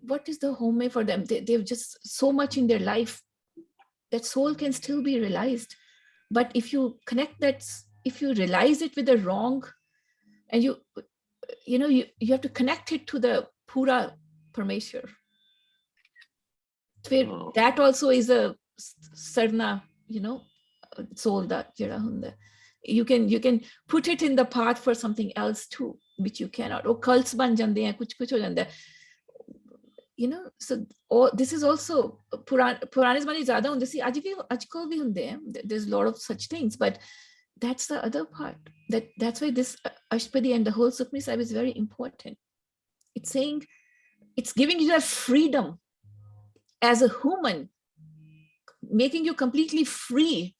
Speaker 2: What is the home for them? They've just so much in their life that soul can still be realized. But if you connect that, if you realize it with the wrong, and you have to connect it to the Pura Parmeshwar. That also is a sarna, soul that jada hunda. You can put it in the path for something else too, which you cannot. Oh, cults ban jande hain, kuch ho janda hai. So this is also Purane zamane zyada hunde si, ajkal bhi hunde hain. There's a lot of such things, but that's the other part. That's why this Ashtapadi and the whole Sukhmani Sahib is very important. It's saying, it's giving you that freedom as a human, making you completely free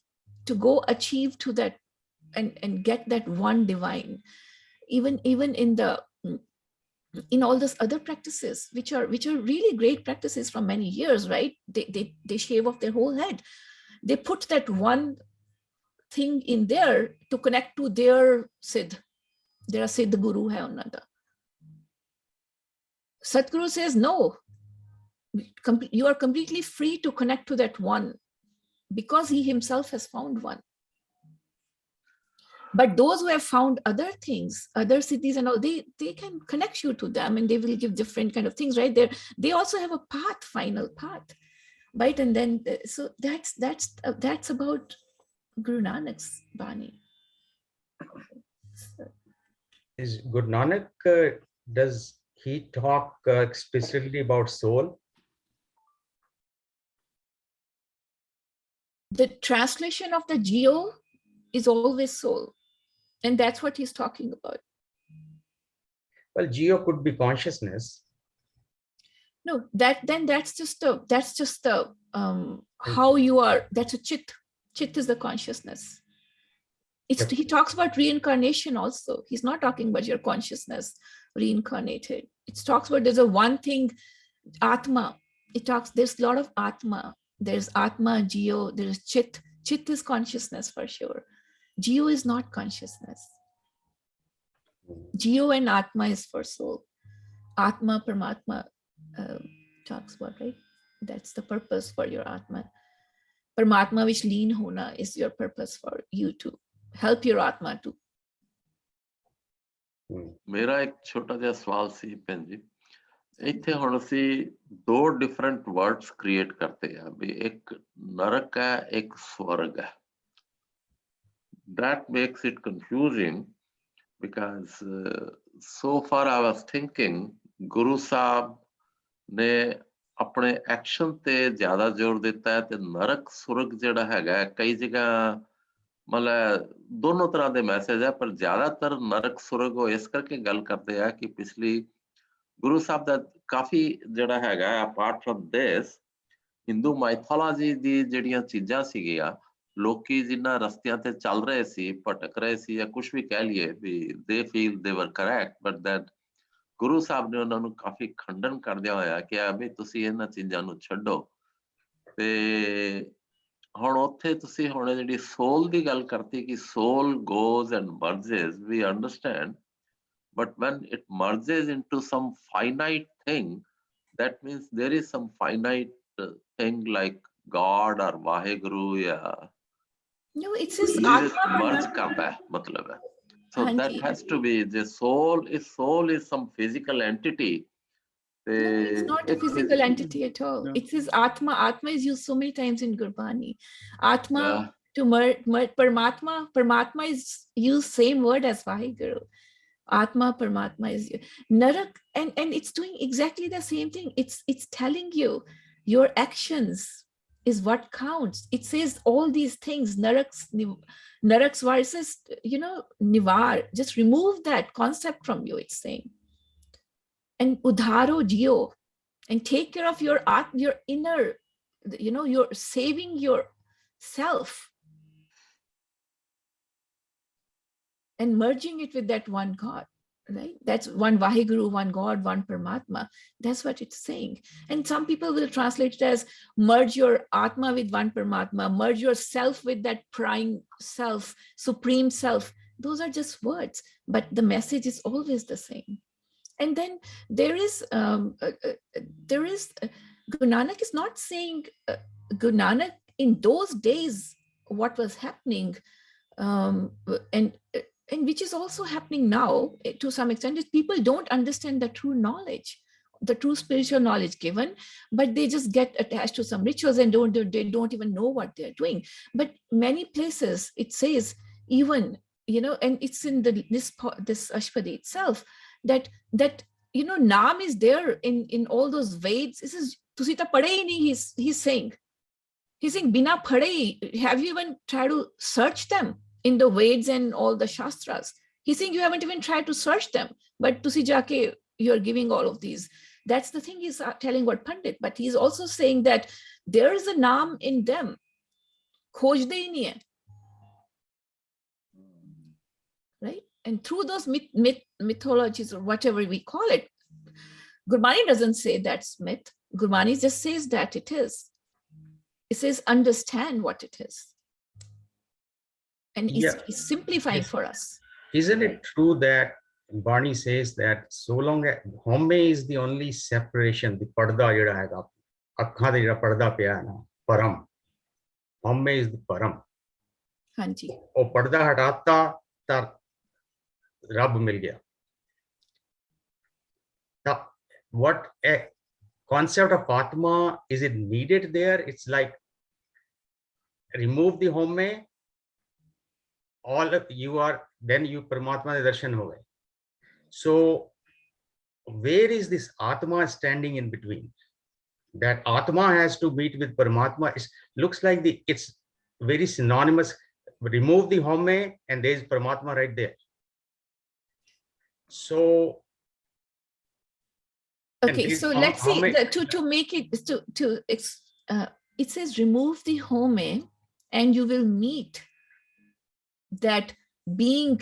Speaker 2: to go achieve to that and get that one divine. Even in all those other practices, which are really great practices from many years, right? They shave off their whole head. They put that one thing in there to connect to their Siddh. Their Siddh Guru hai another. Sadhguru says, no, you are completely free to connect to that one, because he himself has found one. But those who have found other things, other cities and all, they can connect you to them, and they will give different kind of things, right? They also have a path, final path, right? And then, so that's about Guru Nanak's Bani.
Speaker 3: Is Guru Nanak, does he talk explicitly about soul?
Speaker 2: The translation of the Geo is always soul. And that's what he's talking about.
Speaker 3: Well, Geo could be consciousness.
Speaker 2: No, that's just the how you are. That's a chit. Chit is the consciousness. He talks about reincarnation also. He's not talking about your consciousness reincarnated. It talks about there's a one thing, Atma. There's a lot of Atma. There's Atma, Geo, there's Chit. Chit is consciousness for sure. Geo is not consciousness. Geo and Atma is for soul. Atma, Paramatma talks about, right? That's the purpose for your Atma. Paramatma, which leen hona, is your purpose for you to help your Atma to.
Speaker 5: मेरा एक छोटा जिहा सवाल सी भैन जी, इत्थे हुण असीं दो डिफरेंट वर्ड्स क्रिएट करते हैं भी एक नरक है एक स्वर्ग है. That makes it confusing because so far I was thinking Guru Sahib ने अपने एक्शन ते ज्यादा जोर देता है ते नरक स्वर्ग जिहड़ा हैगा कई जगह मतलब दोनों तरह दे मैसेज है, पर ज्यादातर नरक स्वर्ग वो इस करके गल करते हैं कि पिछली गुरु साहब दा काफी जिहड़ा हैगा apart from this Hindu mythology दी जिहड़ियां चीजां सीगियां ਲੋਕੀ ਜਿਨ੍ਹਾਂ ਰਸਤਿਆਂ ਤੇ ਚੱਲ ਰਹੇ ਸੀ, ਭਟਕ ਰਹੇ ਸੀ, ਜਾਂ ਕੁਝ ਵੀ ਕਹਿ ਲਈਏ ਵੀ they feel they were correct, but that Guru Sahib ਨੇ ਉਹਨਾਂ ਨੂੰ ਕਾਫੀ ਖੰਡਨ ਕਰਦਿਆਂ ਹੋਇਆ ਕਿਹਾ ਵੀ ਤੁਸੀਂ ਇਹਨਾਂ ਚੀਜ਼ਾਂ ਨੂੰ ਛੱਡੋ। ਤੇ ਹੁਣ ਉੱਥੇ ਤੁਸੀਂ ਹੁਣ ਜਿਹੜੀ ਸੋਲ ਦੀ ਗੱਲ ਕਰਤੀ ਕਿ soul goes and merges, we understand, but when it merges into some finite thing, that means there is some finite thing like God or Vaheguru, yeah.
Speaker 2: No, it says
Speaker 5: merge
Speaker 2: Atma.
Speaker 5: karta hai, matlab hai. So
Speaker 2: Hanji.
Speaker 5: that has to be the soul is some physical entity.
Speaker 2: No, it's not a physical entity at all.
Speaker 1: No.
Speaker 2: It says Atma. Atma is used so many times in Gurbani. Atma
Speaker 5: Yeah.
Speaker 2: to Paramatma. Paramatma is used same word as Vaheguru. Atma, Paramatma is Narak, and it's doing exactly the same thing. It's telling you your actions is what counts. It says all these things, Narak's versus, Nivar, just remove that concept from you, it's saying. And Udharo Jio, and take care of your inner, you're saving yourself and merging it with that one God, right? That's one Vaheguru, one God, one Paramatma. That's what it's saying. And some people will translate it as merge your Atma with one Paramatma, merge yourself with that prime self, supreme self. Those are just words, but the message is always the same. And then there is Guru Nanak is not saying, Guru Nanak in those days, what was happening, and which is also happening now to some extent, is people don't understand the true knowledge, the true spiritual knowledge given, but they just get attached to some rituals and they don't even know what they're doing. But many places it says, even, and it's in this Ashpadi itself, that Naam is there in all those Veds. This is Tusita Padei, he's saying Bina Padei, have you even tried to search them in the Veds and all the Shastras? He's saying you haven't even tried to search them, but Tusi Jake, you're giving all of these. That's the thing he's telling what Pandit, but he's also saying that there is a Naam in them. Khoj de nahi hai. Right? And through those mythologies or whatever we call it, Gurbani doesn't say that's myth. Gurbani just says that it is. It says understand what it is. And it's simplifying for us.
Speaker 3: Isn't it true that Barney says that so long as home is the only separation, the parda jada hai, akkha da jada parda pya hai na, param. Home is the param.
Speaker 2: Hanji.
Speaker 3: Oh, parda hatata tar Rab mil gaya. Now, what a concept of Atma, is it needed there? It's like remove the home, all of you are, then you Paramatma darshan ho gaye. So where is this Atma standing in between? That Atma has to meet with Paramatma. It looks like it's very synonymous. Remove the home and there is Paramatma right there. So
Speaker 2: okay, so let's see to make it it says remove the home and you will meet that being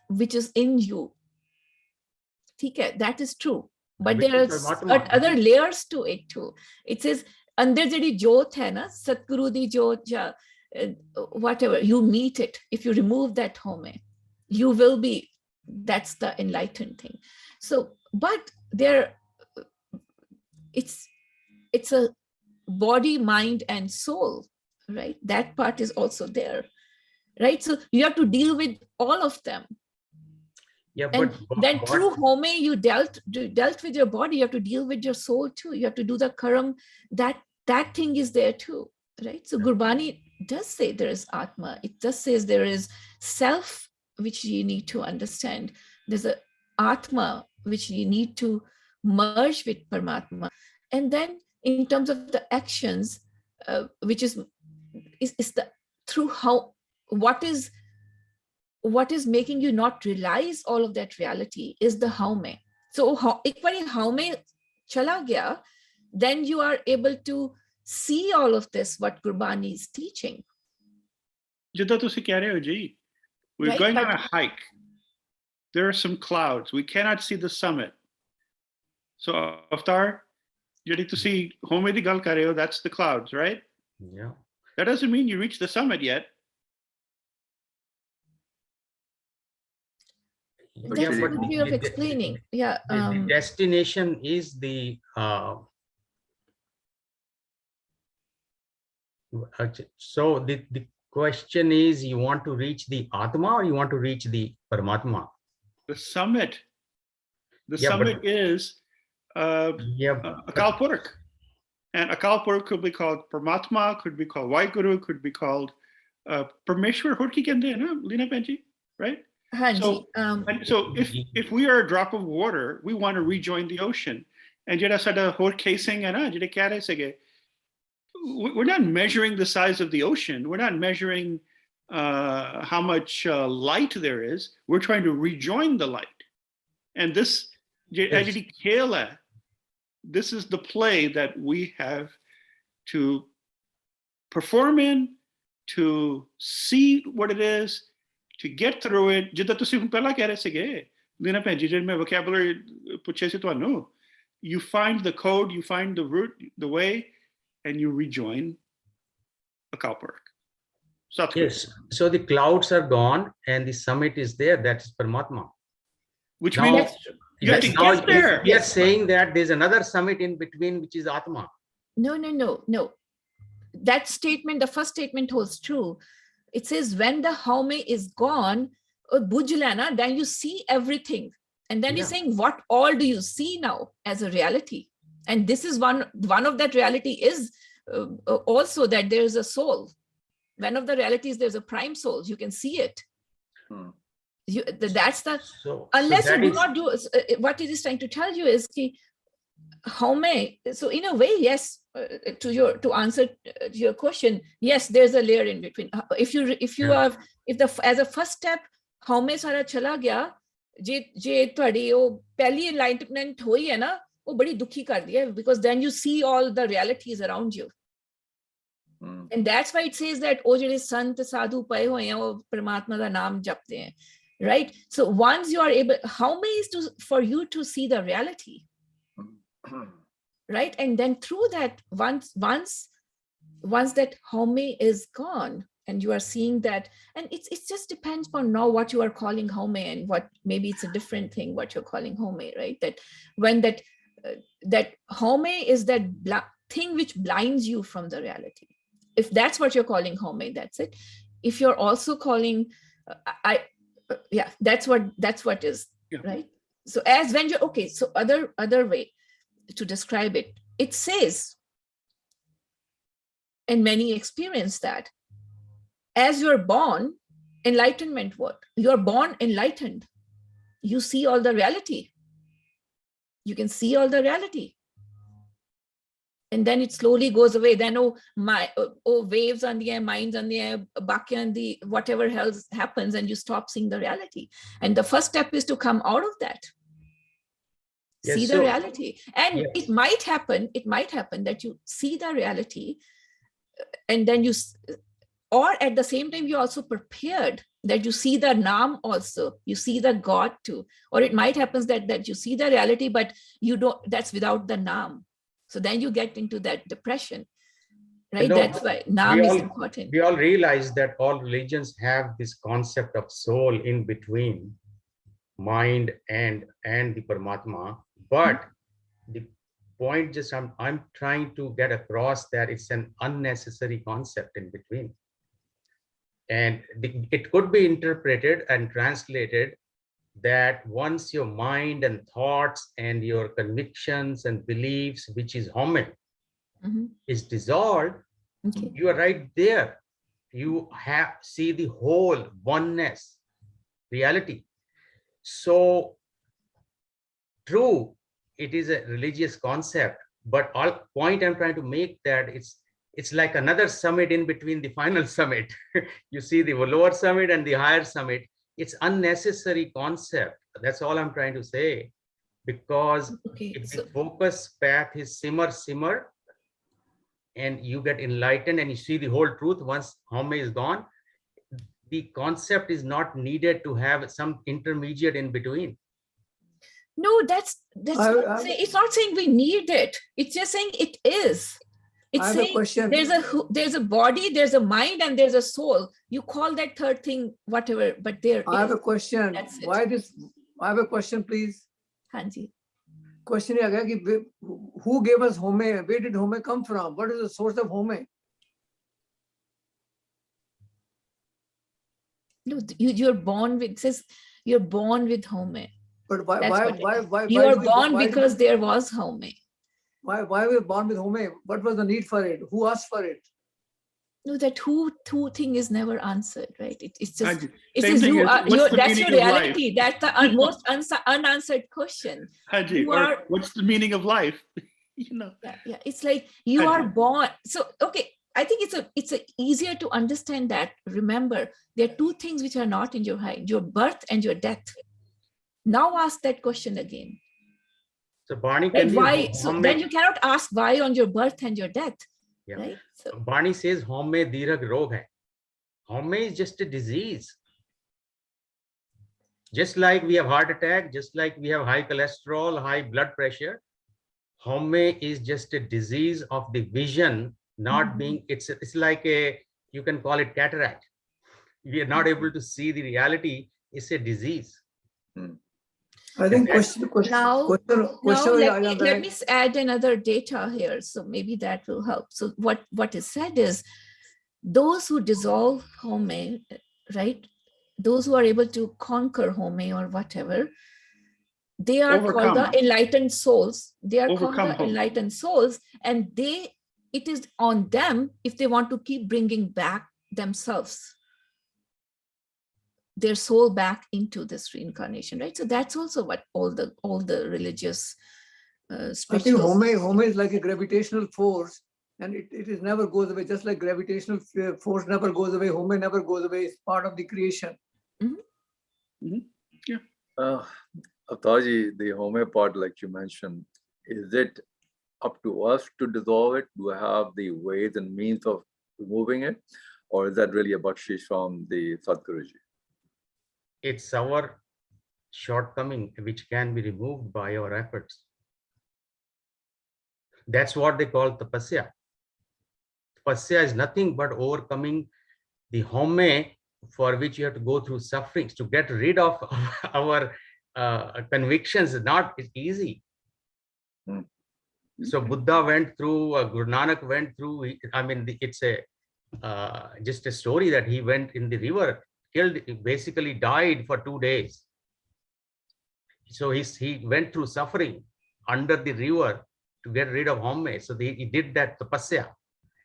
Speaker 2: which is in you. Okay, that is true, but there are other layers to it too. It says andar jehdi jyot hai na, Satguru di jyot, ja whatever, you meet it. If you remove that home, you will be, that's the enlightened thing. So, but there, it's a body, mind, and soul, right? That part is also there, right? So you have to deal with all of them. Yeah, and but then through home, you dealt with your body. You have to deal with your soul too. You have to do the karam. That thing is there too, right? So Gurbani does say there is Atma. It just says there is self, which you need to understand. There's a Atma, which you need to merge with Paramatma. And then in terms of the actions, which is the through how, what is making you not realize all of that reality is the haume. So ek bari haume chala gaya, then you are able to see all of this, what Gurbani is teaching.
Speaker 1: ਜਿੱਦਾਂ ਤੁਸੀਂ ਕਹਿ ਰਹੇ ਹੋ ਜੀ, we're
Speaker 2: Right,
Speaker 1: going on
Speaker 2: but-
Speaker 1: a hike. There are some clouds. We cannot see the summit. So Avtar, ਜਿਹੜੀ ਤੁਸੀਂ home ਦੀ ਗੱਲ ਕਰ ਰਹੇ ਹੋ, that's the clouds, right?
Speaker 3: Yeah.
Speaker 1: That doesn't mean you reach the summit yet.
Speaker 2: That's
Speaker 3: Yeah,
Speaker 2: a
Speaker 3: but
Speaker 2: good way of explaining. Yeah.
Speaker 3: the destination is the so the question is, you want to reach the Atma or you want to reach the Paramatma?
Speaker 1: The summit. The
Speaker 3: Yeah,
Speaker 1: summit
Speaker 3: but-
Speaker 1: is
Speaker 3: Yeah.
Speaker 1: Akal Purakh. And Akal Purakh could be called Paramatma, could be called Waheguru, could be called Parmeshwar. ਹੋਰ ਕੀ ਕਹਿੰਦੇ ਆ ਨਾ ਲੀਨਾ ਭੈਣ ਜੀ, right?
Speaker 2: Hanji,
Speaker 1: And so if we are a drop of water, we want to rejoin the ocean. And ਜਿਹੜਾ ਸਾਡਾ ਹੋਰ casing ਹੈ ਨਾ, ਜਿਹੜੇ ਕਹਿ ਰਹੇ ਸੀਗੇ, we're not measuring the size of the ocean. We're not measuring how much light there is. We're trying to rejoin the light. And this,
Speaker 3: Yes.
Speaker 1: this is the play that we have to perform in, to see what it is, to get through it. ਜਿੱਦਾਂ ਤੁਸੀਂ ਹੁਣ ਪਹਿਲਾਂ ਕਹਿ ਰਹੇ ਸੀਗੇ, ਲੀਨਾ ਭੈਣ ਜੀ, ਜਿਹੜੇ ਮੈਂ vocabulary ਪੁੱਛੇ ਸੀ ਤੁਹਾਨੂੰ, you find the code, you find the route, the way, and you rejoin Akal Purakh.
Speaker 3: Yes. So the clouds are gone and the summit is there. That's Paramatma.
Speaker 1: Which
Speaker 3: Now-
Speaker 1: means you have to
Speaker 3: Now
Speaker 1: get there.
Speaker 3: we are saying that there's another summit in between, which is Atma.
Speaker 2: no. That statement, the first statement holds true. It says when the haume is gone, bujlana, then you see everything. And then he's
Speaker 3: Yeah.
Speaker 2: saying, what all do you see now as a reality? And this is one of that reality is also that there is a soul. One of the realities, there's a prime soul. You can see it.
Speaker 5: Hmm.
Speaker 2: That's the,
Speaker 3: So
Speaker 2: unless
Speaker 3: so
Speaker 2: you
Speaker 3: that
Speaker 2: do
Speaker 3: is-
Speaker 2: not do, what it is trying to tell you is ki, haume, so in a way, yes, to answer your question, yes, there's a layer in between. If you
Speaker 3: Yeah.
Speaker 2: have, as a first step, haume sara chala gaya, je ਤੁਹਾਡੀ ਉਹ ਪਹਿਲੀ enlightenment ਹੋਈ ਹੈ ਨਾ, ਉਹ ਬੜੀ ਦੁਖੀ ਕਰਦੀ ਹੈ, because then you see all the realities around you.
Speaker 5: Hmm.
Speaker 2: And that's why it says that ਉਹ ਜਿਹੜੇ ਸੰਤ ਸਾਧੂ ਪਏ ਹੋਏ ਆ, ਉਹ ਪ੍ਰਮਾਤਮਾ ਦਾ ਨਾਮ ਜਪਦੇ ਹੈ, right? So once you are able, how many is for you to see the reality, right? And then through that, once that home is gone and you are seeing that, and it just depends on now what you are calling home, and what maybe it's a different thing what you're calling home, right? That when that home is that thing which blinds you from the reality. If that's what you're calling home, that's it. If you're also calling yeah, that's what is.
Speaker 1: Yeah.
Speaker 2: Right? So as when you're okay, so other way to describe it, it says, and many experience that, as you're born, enlightenment, what you're born enlightened, you see all the reality, you can see all the reality, and then it slowly goes away. Then waves on the air, minds on the air, baki on the whatever else happens, and you stop seeing the reality. And the first step is to come out of that.
Speaker 3: Yes,
Speaker 2: See the
Speaker 3: so-
Speaker 2: reality. And
Speaker 3: Yes.
Speaker 2: it might happen that you see the reality, and then or at the same time, you're also prepared that you see the Naam also, you see the God too. Or it might happen that you see the reality, but you don't, that's without the Naam. So then you get into that depression, right?
Speaker 3: No,
Speaker 2: That's why Naam
Speaker 3: we
Speaker 2: is
Speaker 3: all-
Speaker 2: important.
Speaker 3: we all realize that all religions have this concept of soul in between mind and the Paramatma, but the point just I'm trying to get across that it's an unnecessary concept in between, and it could be interpreted and translated that once your mind and thoughts and your convictions and beliefs, which is home,
Speaker 2: Mhm.
Speaker 3: is dissolved,
Speaker 2: Okay.
Speaker 3: you are right there. You see the whole oneness reality. So true, it is a religious concept, but all point I'm trying to make that it's like another summit in between the final summit. You see the lower summit and the higher summit. It's unnecessary concept. That's all I'm trying to say, because
Speaker 2: Okay.
Speaker 3: if
Speaker 2: So
Speaker 3: the focus path is simmer, and you get enlightened and you see the whole truth once home is gone, the concept is not needed to have some intermediate in between.
Speaker 2: No, that's it's not saying we need it. It's just saying it is. It's
Speaker 6: I have a
Speaker 2: saying
Speaker 6: question.
Speaker 2: there's a body, there's a mind, and there's a soul. You call that third thing whatever, but there
Speaker 6: I have
Speaker 2: is.
Speaker 6: a question.
Speaker 2: That's it.
Speaker 6: Why this? I have a question, please.
Speaker 2: Hanji.
Speaker 6: Question is again, who gave us home? Where did home come from? What is the source of home?
Speaker 2: No, you're born with, it says you're born with home.
Speaker 6: But why?
Speaker 2: That's
Speaker 6: Why?
Speaker 2: what it
Speaker 6: Why?
Speaker 2: is.
Speaker 6: Why?
Speaker 2: You
Speaker 6: why
Speaker 2: are
Speaker 6: do we-
Speaker 2: born
Speaker 6: why-
Speaker 2: because there was home.
Speaker 6: Why were we born with home? What was the need for it? Who asked for it?
Speaker 2: No, that who thing is never answered, right? It's just
Speaker 1: Haji,
Speaker 2: it
Speaker 1: same
Speaker 2: says
Speaker 1: thing
Speaker 2: you
Speaker 1: as,
Speaker 2: are
Speaker 1: what's the
Speaker 2: that's your
Speaker 1: meaning of life?
Speaker 2: reality. That's the most unanswered question.
Speaker 1: Haji,
Speaker 2: You
Speaker 1: or
Speaker 2: are-
Speaker 1: what's the meaning of life? You know.
Speaker 2: Yeah. It's like you
Speaker 1: Haji.
Speaker 2: are born. So okay, I think it's a easier to understand that. Remember, there are two things which are not in your hand: your birth and your death. Now ask that question again.
Speaker 3: So Barney,
Speaker 2: Right?
Speaker 3: can
Speaker 2: Why? So then you cannot ask why on your birth and your death.
Speaker 3: Yeah.
Speaker 2: Right? So
Speaker 3: Barney says home dirag rog hai. Home is just a disease. Just like we have heart attack, just like we have high cholesterol, high blood pressure, home is just a disease of the vision not being, it's like you can call it cataract. We are not able to see the reality. It's a disease.
Speaker 6: I think
Speaker 3: Okay.
Speaker 2: now
Speaker 6: question.
Speaker 2: let me add another data here. So maybe that will help. So what is said is those who dissolve home, right? Those who are able to conquer home or whatever, they are called the enlightened souls. They are called the enlightened souls, and it is on them if they want to keep bringing back themselves, their soul back into this reincarnation, right? So that's also what all the religious spiritual.
Speaker 6: I think home is like a gravitational force, and it is never goes away. Just like gravitational force never goes away, home never goes away. It's part of the creation.
Speaker 4: Avtaji, the home part, like you mentioned, is it up to us to dissolve it? Do we have the ways and means of removing it? Or is that really a bakshish from the Sadhguruji?
Speaker 3: It's our shortcoming which can be removed by our efforts. That's what they call tapasya. Tapasya is nothing but overcoming the home for which you have to go through sufferings. To get rid of our convictions is not easy. So Buddha went through, Guru Nanak went through, I mean, it's just a story that he went in the river, killed, basically died for 2 days. So he went through suffering under the river to get rid of home. So he did that tapasya,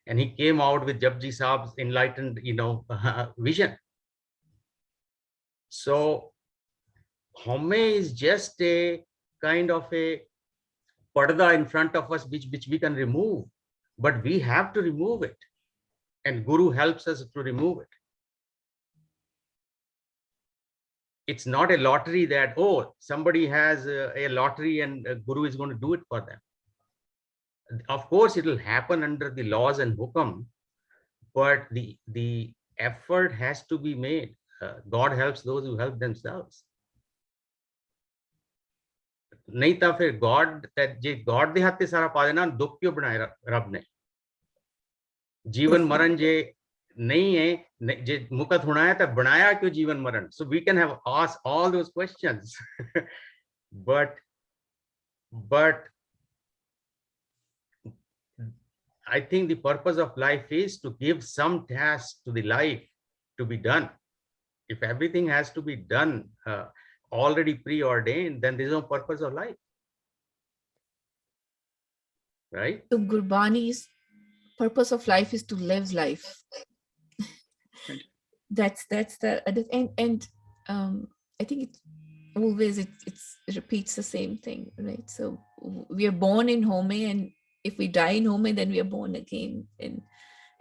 Speaker 3: and he came out with Japji Sahib's enlightened, vision. So home is just a kind of a parda in front of us, which we can remove, but we have to remove it, and Guru helps us to remove it. It's not a lottery that, oh, somebody has a lottery and Guru is going to do it for them. Of course, it will happen under the laws and hukam, but the effort has to be made. God helps those who help themselves. नहीं था फिर God जे God दे हाथे सारा पा देना दुख क्यों बनाए रब ने जीवन मरण जे नहीं है जे मुकत होना है तो बनाया क्यों जीवन मरण so we can have asked all those questions but I think the purpose of life is to give some task to the life to be done. If everything has to be done already preordained, then there's no purpose of life, right?
Speaker 2: So Gurbani's purpose of life is to live life. That's the and I think it always it repeats the same thing, right? So we are born in home, and if we die in home, then we are born again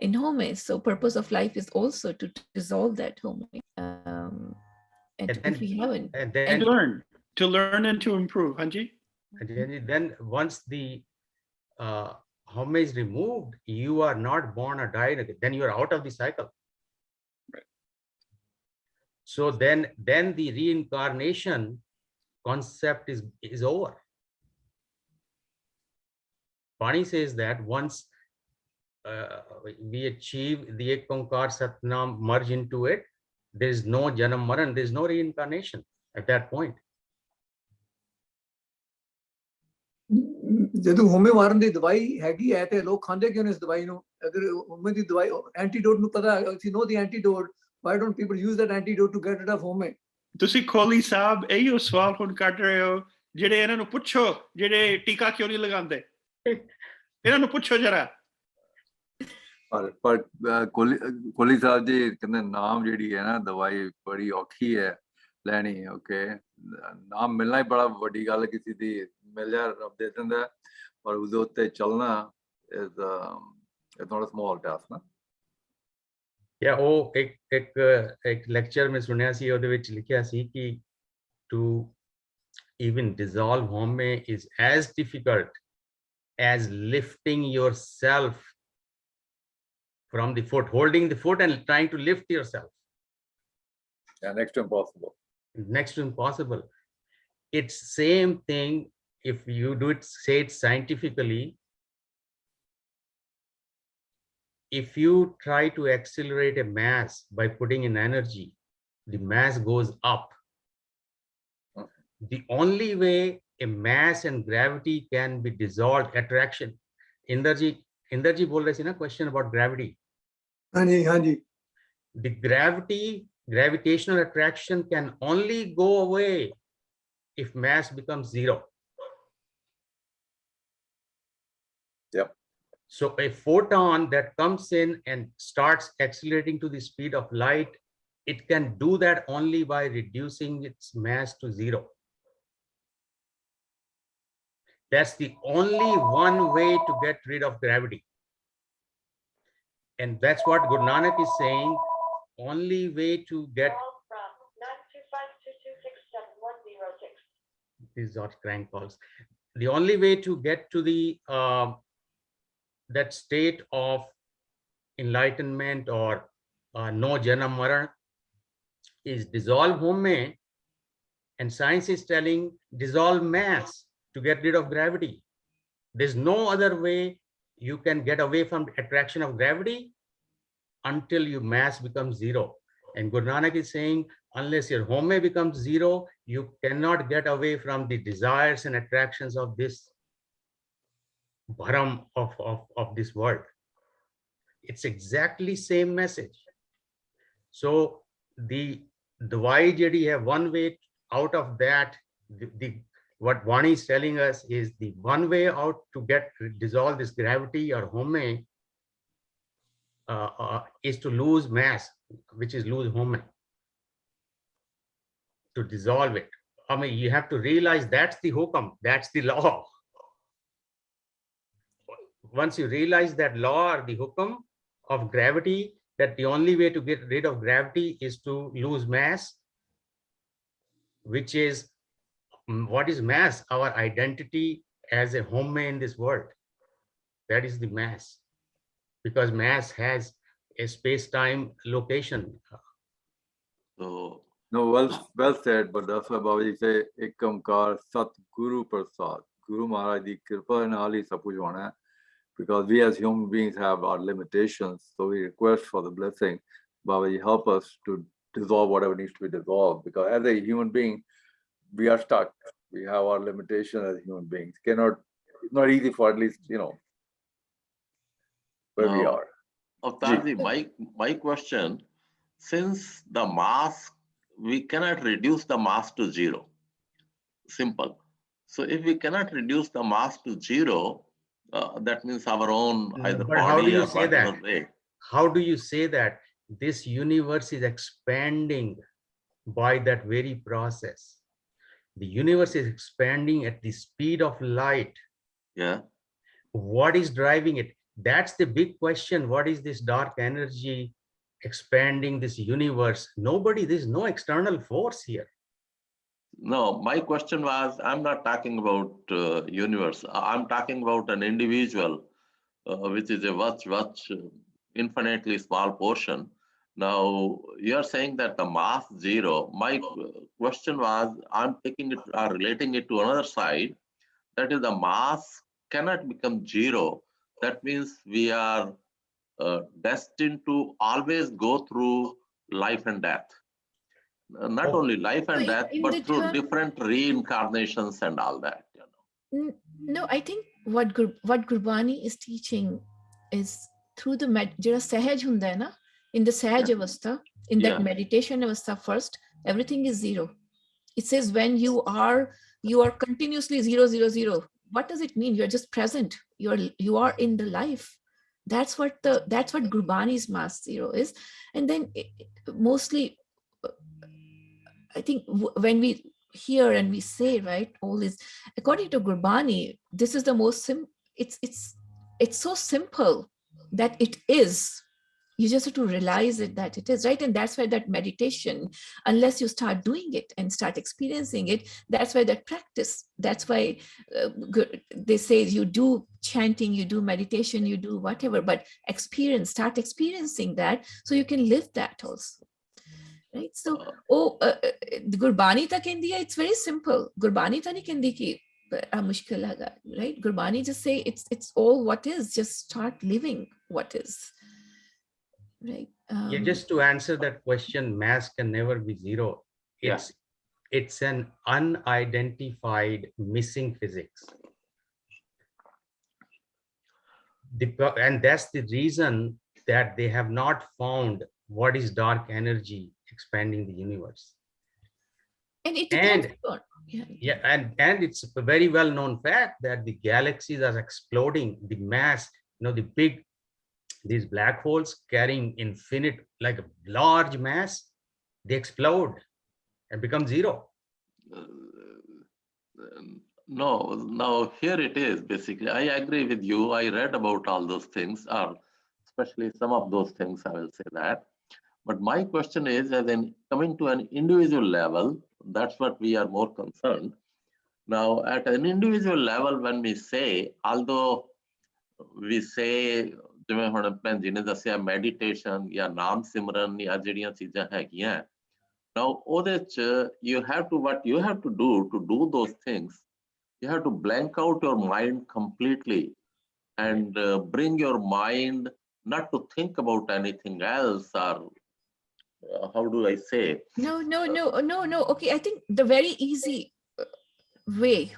Speaker 2: in home. So purpose of life is also to dissolve that home. And if we haven't,
Speaker 3: and
Speaker 1: to learn and to improve, Hanji.
Speaker 3: And then once the home is removed, you are not born or died again. Then you are out of the cycle.
Speaker 1: Right.
Speaker 3: So then the reincarnation concept is over. Pani says that once we achieve the Ek Onkar Satnam, merge into it, there is no Janam Maran, there is no reincarnation at that point.
Speaker 6: ਜਦੋਂ ਹੋਮੇ ਮਾਰਨ ਦੀ ਦਵਾਈ ਹੈਗੀ ਹੈ ਤੇ ਲੋਕ ਖਾਂਦੇ ਕਿਉਂ ਨੇ ਇਸ ਦਵਾਈ ਨੂੰ? ਅਗਰ ਹੋਮੇ ਦੀ ਦਵਾਈ ਐਂਟੀਡੋਟ ਨੂੰ ਪਤਾ, ਅਸੀਂ ਨੋ ਦੀ antidote, why don't people use that antidote to get rid of ਹੋਮੇ?
Speaker 1: ਤੁਸੀਂ ਖੋਲੀ ਸਾਹਿਬ ਇਹੋ ਸਵਾਲ ਹੁਣ ਕੱਢ ਰਹੇ ਹੋ, ਜਿਹੜੇ ਇਹਨਾਂ ਨੂੰ ਪੁੱਛੋ ਜਿਹੜੇ ਟੀਕਾ ਕਿਉਂ ਨਹੀਂ ਲਗਾਉਂਦੇ, ਇਹਨਾਂ ਨੂੰ ਪੁੱਛੋ ਜਰਾ।
Speaker 4: ਪਰ ਕੋਲੀ ਸਾਹਿਬ ਜੀ ਕਹਿੰਦੇ ਨਾਮ ਜਿਹੜੀ ਹੈ ਨਾ ਦਵਾਈ ਬੜੀ ਔਖੀ ਹੈ ਲੈਣੀ। ਓਕੇ, ਨਾਮ ਮਿਲਣਾ ਹੀ ਬੜਾ ਵੱਡੀ ਗੱਲ, ਕਿਸੇ ਦੀ ਮਿਲ ਜਾ ਰੱਬ ਦੇ ਦਿੰਦਾ, ਪਰ ਉਹਦੇ ਉੱਤੇ ਚੱਲਣਾ is not a small task ਨਾ।
Speaker 3: Yeah, ਉਹ ਇੱਕ ਲੈਕਚਰ ਮੈਂ ਸੁਣਿਆ ਸੀ, ਉਹਦੇ ਵਿੱਚ ਲਿਖਿਆ ਸੀ ਕਿ to even dissolve home is as difficult as lifting yourself from the foot, holding the foot and trying to lift yourself.
Speaker 4: Yeah, next to impossible.
Speaker 3: Next to impossible. It's same thing if you do it, say it scientifically. If you try to accelerate a mass by putting in energy, the mass goes up. The only way a mass and gravity can be dissolved, attraction. Inderji bol rahe thi na, question about gravity.
Speaker 6: ਹਾਂਜੀ ਹਾਂਜੀ।
Speaker 3: The gravitational attraction can only go away if mass becomes zero.
Speaker 4: Yep.
Speaker 3: So a photon that comes in and starts accelerating to the speed of light, it can do that only by reducing its mass to zero. That's the only one way to get rid of gravity. And that's what Guru Nanak is saying. Only way to get. These are crank calls. The only way to get to the that state of enlightenment or no janam maran is dissolve home, and science is telling dissolve mass to get rid of gravity. There's no other way you can get away from the attraction of gravity until your mass becomes zero. And Guru Nanak is saying, unless your home becomes zero, you cannot get away from the desires and attractions of this bharam of this world. It's exactly same message. So the dawai jedi hai, one way out of that, what Vani is telling us is the one way out to dissolve this gravity or home is to lose mass, which is lose home, to dissolve it. I mean, you have to realize that's the hukam, that's the law. Once you realize that law or the hukam of gravity, that the only way to get rid of gravity is to lose mass, which is, what is mass? Our identity as a home in this world. That is the mass, because mass has a space-time location.
Speaker 5: So
Speaker 4: No, well said, but that's why Babaji say Ek Onkar Sat Guru Prasad. Guru Maharaj di Kripa naal hi sab kuch hona hai, because we as human beings have our limitations. So we request for the blessing. Babaji, help us to dissolve whatever needs to be dissolved, because as a human being, we are stuck. We have our limitations as human beings. It's not easy for at least, where we
Speaker 5: No.
Speaker 4: are.
Speaker 5: Avtarji, my question, since the mass, we cannot reduce the mass to zero. Simple. So if we cannot reduce the mass to zero, that means our own either
Speaker 3: But how do
Speaker 5: body
Speaker 3: you
Speaker 5: or
Speaker 3: say that?
Speaker 5: whatever way.
Speaker 3: How do you say that this universe is expanding by that very process? The universe is expanding at the speed of light.
Speaker 5: Yeah.
Speaker 3: What is driving it? That's the big question. What is this dark energy expanding this universe? There's no external force here.
Speaker 5: No, my question was, I'm not talking about universe. I'm talking about an individual, which is a much infinitely small portion. Now, you're saying that the mass zero. My question was, I'm taking it or relating it to another side. That is, the mass cannot become zero. That means we are destined to always go through life and death. Not only life and death,
Speaker 2: in
Speaker 5: but
Speaker 2: the
Speaker 5: through
Speaker 2: term-
Speaker 5: different reincarnations and all that.
Speaker 2: No, I think what Gurbani is teaching is through the jehda sahaj hunda hai na, in the sahaj avastha, in that meditation avastha first, everything is zero. It says when you are continuously 0, 0, 0. What does it mean? You're just present. You are in the life. That's what Gurbani's mass zero is. And then mostly, I think when we hear and we say, right, all this, according to Gurbani, this is the most it's so simple that it is. You just have to realize it, that it is, right? And that's why that meditation, unless you start doing it and start experiencing it, that's why that practice, that's why they say you do chanting, you do meditation, you do whatever, but start experiencing that so you can live that also. Right? So, the Gurbani ta kendi hai, it's very simple. Gurbani ta nahi kendi ki mushkil haga, right? Gurbani just say it's all what is, just start living what is. Right.
Speaker 3: Just to answer that question, mass can never be zero. It's an unidentified missing physics. And that's the reason that they have not found what is dark energy expanding the universe.
Speaker 2: And it depends on,
Speaker 3: and it's a very well known fact that the galaxies are exploding, the mass, these black holes carrying infinite, like a large mass, they explode and become zero.
Speaker 5: No, now here it is, basically. I agree with you. I read about all those things, or especially some of those things, I will say that. But my question is, as in coming to an individual level, that's what we are more concerned. Now, at an individual level, when we say, although we say, ਜਿਵੇਂ ਹੁਣ ਭੈਣ ਜੀ ਨੇ ਦੱਸਿਆ meditation ਜਾਂ ਨਾਮ ਸਿਮਰਨ ਜਾਂ ਜਿਹੜੀਆਂ ਚੀਜ਼ਾਂ ਹੈਗੀਆਂ, now ਉਹਦੇ ਚ you have to do those things, you have to blank out your mind completely and bring your mind not to think about anything else, or how do I say?
Speaker 2: No. Okay, I think the very easy way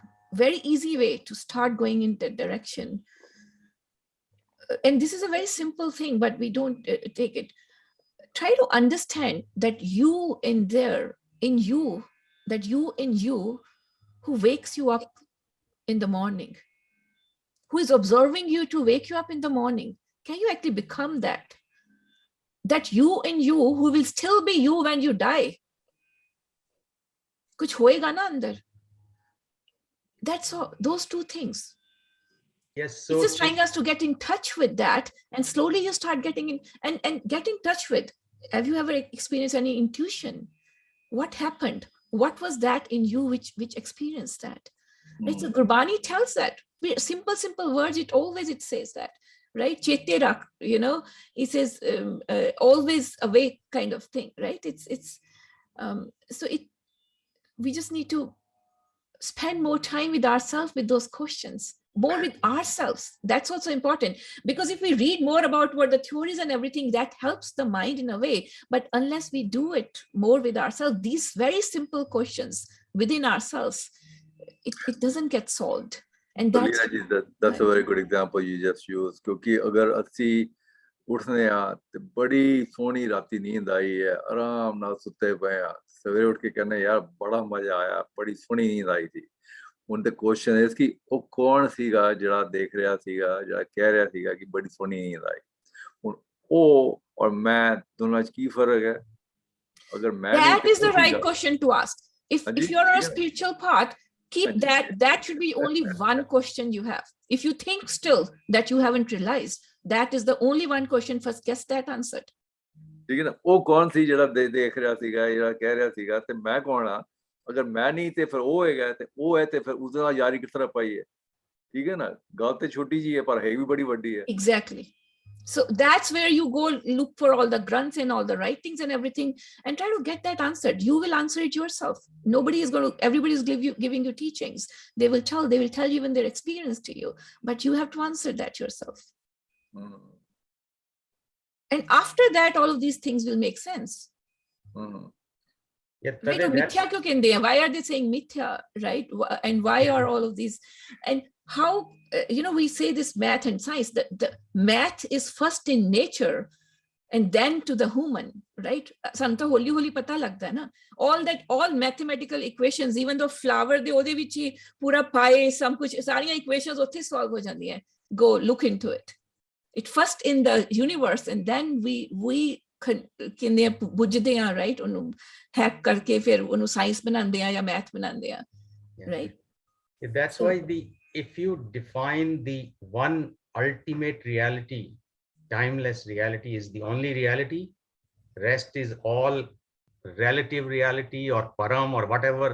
Speaker 2: to start going in that direction, and this is a very simple thing, but we don't take it. Try to understand that you in you who wakes you up in the morning, who is observing you to wake you up in the morning. Can you actually become that? That you in you who will still be you when you die. Kuch hoega na andar. That's all, those two things.
Speaker 3: Yes, so
Speaker 2: it's just trying us to get in touch with that, and slowly you start getting in and get in touch with. Have you ever experienced any intuition? What happened? What was that in you which experienced that? Right? So Gurbani tells that. Simple words, it says that, right? Chete rak, he says always awake kind of thing, right? We just need to spend more time with ourselves with those questions, more with ourselves. That's also important, because if we read more about what the theories and everything, that helps the mind in a way, but unless we do it more with ourselves, these very simple questions within ourselves, it doesn't get solved. And
Speaker 4: that's a very good example you just used. क्योंकि अगर अस्सी उठने आ ते बड़ी सोहनी राती नींद आई है, आराम नाल सुते पे आ, सवेरे उठ के कहने यार बड़ा मजा आया, बड़ी सोहनी नींद आई थी. ਹੁਣ the question is कि वो कौन सीगा जड़ा देख रहा सीगा, जड़ा कह रहा सीगा कि बड़ी सोहनी नींद आई. ਹੁਣ वो और मैं दोनों की फर्क है? अगर मैं
Speaker 2: that is the right question to ask. If you're on a spiritual path, keep that should be only one question you have. If you think still that you haven't realized, that is the only one question. First guess that answered.
Speaker 4: ठीक है ना? वो कौन सी जड़ा देख रहा सीगा, जड़ा कह रहा सीगा, ते मैं कौन आ? अगर मैं नहीं ते फिर वो है, ते वो है, ते फिर उसके साथ यारी किस तरह पाई है? ठीक है ना? गल ते छोटी जी है पर है भी बड़ी बड़ी है.
Speaker 2: Exactly. So that's where you go look for all the grunts and all the writings and everything and try to get that answered. You will answer it yourself. Nobody is going to, everybody is giving you teachings. They will tell you even their experience to you, but you have to answer that yourself.
Speaker 4: Mhm.
Speaker 2: And after that, all of these things will make sense.
Speaker 4: Mhm.
Speaker 3: Yeah,
Speaker 2: Right?
Speaker 3: Tade, that's-
Speaker 2: Mithya kyun kehte hain? Why are they saying mithya, right? And why are all of these? And how, we say this math and science, the math is first in nature and then to the human, right? Santa holi holi pata lagta hai na. All mathematical equations, even though flower de ode vich hi pura pi, some kuch, sariyan equations utthe solve ho jandiyan. Go look into it. It first in the universe, and then we ਕਿੰਨੇ ਬੁੱਝਦੇ ਆ right ਉਹਨੂੰ hack ਕਰਕੇ ਫਿਰ ਉਹਨੂੰ science ਬਣਾਉਂਦੇ ਆ ਜਾਂ math ਬਣਾਉਂਦੇ ਆ right
Speaker 3: That's why if you define the one ultimate reality, timeless reality is the only reality, rest is all relative reality or param or whatever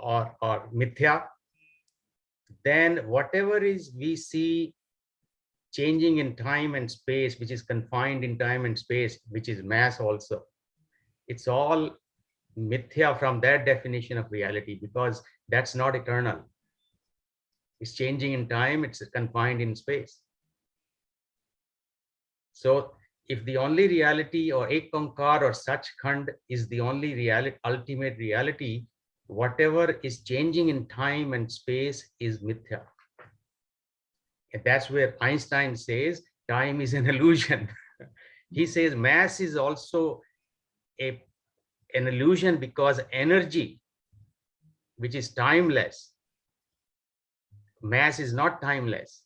Speaker 3: or mithya, then whatever is we see changing in time and space, which is confined in time and space, which is mass also, it's all mithya from that definition of reality, because that's not eternal. It's changing in time, it's confined in space. So if the only reality or ekankar or sachkhand is the only reality, ultimate reality, whatever is changing in time and space is mithya. And that's where Einstein says time is an illusion. He says mass is also an illusion because energy, which is timeless, mass is not timeless.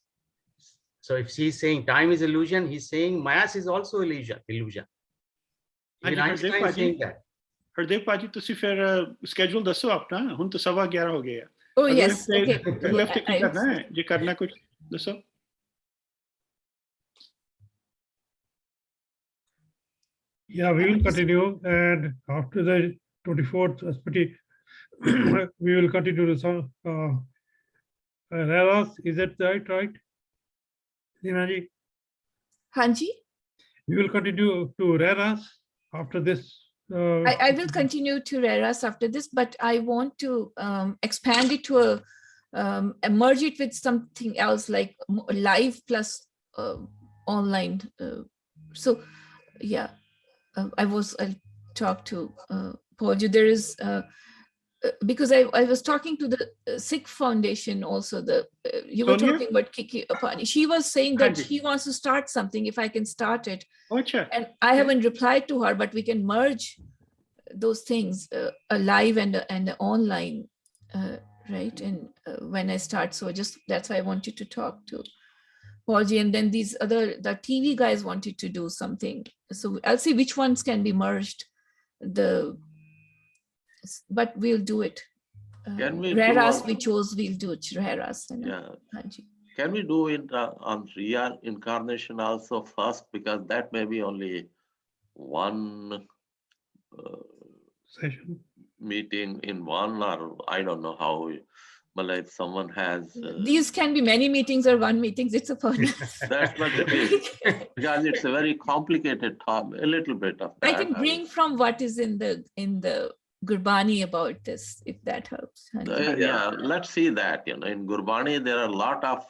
Speaker 3: So if he's saying time is illusion, he's saying mass is also illusion. Even Einstein is saying that.
Speaker 1: Hardev ਭਾਜੀ ਤੁਸੀਂ ਫਿਰ schedule ਦੱਸੋ ਆਪਣਾ ਹੁਣ ਤਾਂ 11:15 ਹੋ ਗਏ ਆ
Speaker 2: oh yes okay
Speaker 1: ਅਗਲੇ ਹਫਤੇ ਕੀ ਕਰਨਾ ਹੈ ਜੇ ਕਰਨਾ ਕੁਝ ਦੱਸੋ
Speaker 7: Yeah, we will continue, and after the 24th SPT, we will continue to some Raras. Is that right? Dinaji?
Speaker 2: hanji
Speaker 7: We will continue to Raras after this.
Speaker 2: I will continue to Reras after this, but I want to expand it to merge it with something else like live plus online. So yeah, I'll talk to Paulju. There is because I was talking to the Sikh Foundation also. You were
Speaker 1: Sonia?
Speaker 2: talking about Kiki Apani. She was saying that
Speaker 1: Hanji.
Speaker 2: she wants to start something. If I can start it,
Speaker 1: ਅੱਛਾ
Speaker 2: and I haven't replied to her, but we can merge those things, a live and a online, right? And when I start, so just that's why I wanted to talk to Paulji, and then the TV guys wanted to do something. So I'll see which ones can be merged. But we'll do it.
Speaker 5: Can we do
Speaker 2: Raras
Speaker 5: on-
Speaker 2: we chose, we'll do it. Raras.
Speaker 5: Yeah.
Speaker 2: Hanji.
Speaker 5: Can we do it on real incarnation also first, because that may be only one
Speaker 7: Session.
Speaker 5: meeting in one, or I don't know how. But if someone has
Speaker 2: These can be many meetings or one meetings. It's a fun.
Speaker 5: that's what it is, because it's a very complicated topic. A little bit of that.
Speaker 2: I can bring from what is in the Gurbani about this, if that helps. Hanji.
Speaker 5: Yeah, let's see that. In Gurbani there are a lot of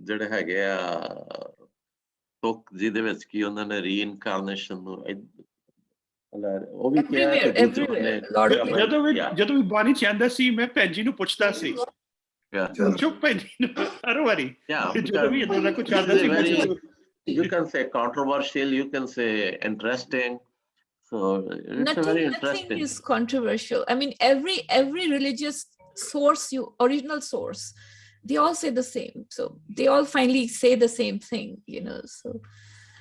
Speaker 5: ਜਿਹੜੇ ਹੈਗੇ ਆ ਤੁਕ ਜਿਹਦੇ ਵਿੱਚ ਕੀ ਉਹਨਾਂ ਨੇ reincarnation ਨੂੰ ਉਹ ਵੀ ਕਿਹਾ ਕਿ
Speaker 2: Everywhere, lot of places.
Speaker 1: ਜਦੋਂ ਵੀ ਬਾਣੀ ਚਾਹੁੰਦਾ ਸੀ ਮੈਂ ਭੈਣ ਜੀ ਨੂੰ ਪੁੱਛਦਾ ਸੀ ਚੁੱਪ ਭੈਣ ਜੀ ਨੂੰ ਹਰ ਵਾਰੀ ਜਦੋਂ ਵੀ ਇਦਾਂ ਦਾ ਕੁਝ ਆਉਂਦਾ ਸੀ
Speaker 5: you can say controversial, you can say interesting. So it's very interesting.
Speaker 2: Nothing is controversial. I mean, every religious source, original source, they all say the same. So they all finally say the same thing, so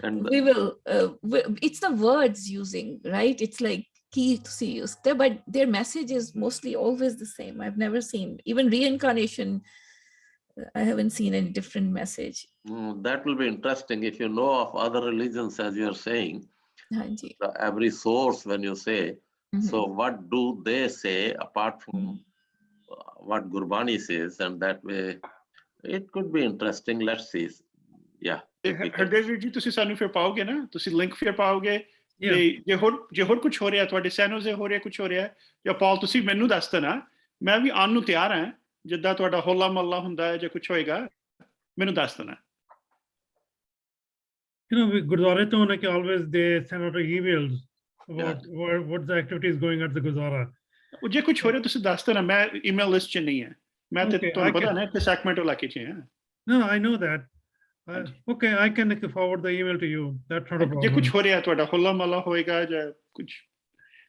Speaker 5: And
Speaker 2: we will, it's the words using, right? It's like key to see use there, but their message is mostly always the same. I've never seen, even reincarnation, I haven't seen any different message.
Speaker 5: That will be interesting if you know of other religions, as you're saying.
Speaker 2: Hanji.
Speaker 5: Every source, when you say, so what do they say apart from what Gurbani says? And that way, it could be interesting. Let's see. Yeah.
Speaker 1: ਤੇ
Speaker 5: if we can-
Speaker 1: Hardev ਵੀਰ ਜੀ ਤੁਸੀਂ ਸਾਨੂੰ ਫਿਰ ਪਾਓਗੇ ਨਾ, ਤੁਸੀਂ link ਫਿਰ ਪਾਓਗੇ ਤੇ
Speaker 7: Yeah.
Speaker 1: ਜੇ ਹੋਰ ਕੁਝ ਹੋ ਰਿਹਾ ਤੁਹਾਡੇ ਸੈਨੋਜ਼ੇ ਹੋ ਰਿਹਾ ਕੁਝ ਹੋ ਰਿਹਾ ਜਾਂ ਪਾਲ ਤੁਸੀਂ ਮੈਨੂੰ ਦੱਸ ਦੇਣਾ, ਮੈਂ ਵੀ ਆਉਣ ਨੂੰ ਤਿਆਰ ਹਾਂ, ਜਿੱਦਾਂ ਤੁਹਾਡਾ ਹੋਲਾ ਮਹੱਲਾ ਹੁੰਦਾ ਹੈ ਜਾਂ ਕੁਝ ਹੋਏਗਾ ਮੈਨੂੰ ਦੱਸ ਦੇਣਾ।
Speaker 7: You know, Gurdwara to like always they send out emails about what the activities going at the Gurdwara.
Speaker 1: ਉਹ ਜੇ ਕੁਝ ਹੋ ਰਿਹਾ ਤੁਸੀਂ ਦੱਸ ਦੇਣਾ, ਮੈਂ ਈਮੇਲ ਲਿਸਟ 'ਚ ਨਹੀਂ ਹੈ, ਮੈਂ ਤੇ
Speaker 7: Okay,
Speaker 1: ਤੁਹਾਨੂੰ
Speaker 7: I
Speaker 1: ਪਤਾ
Speaker 7: can-
Speaker 1: ਨਾ ਕਿ ਸੈਕਰਮੈਂਟੋ ਇਲਾਕੇ 'ਚ ਹਾਂ।
Speaker 7: No, I know that.
Speaker 1: ਹਾਂਜੀ।
Speaker 7: Okay, I can forward the email to you. That's not a
Speaker 1: ਜੇ ਕੁਝ
Speaker 7: problem.
Speaker 1: ਹੋ ਰਿਹਾ ਤੁਹਾਡਾ ਹੋਲਾ ਮਹੱਲਾ ਹੋਏਗਾ ਜਾਂ ਕੁਝ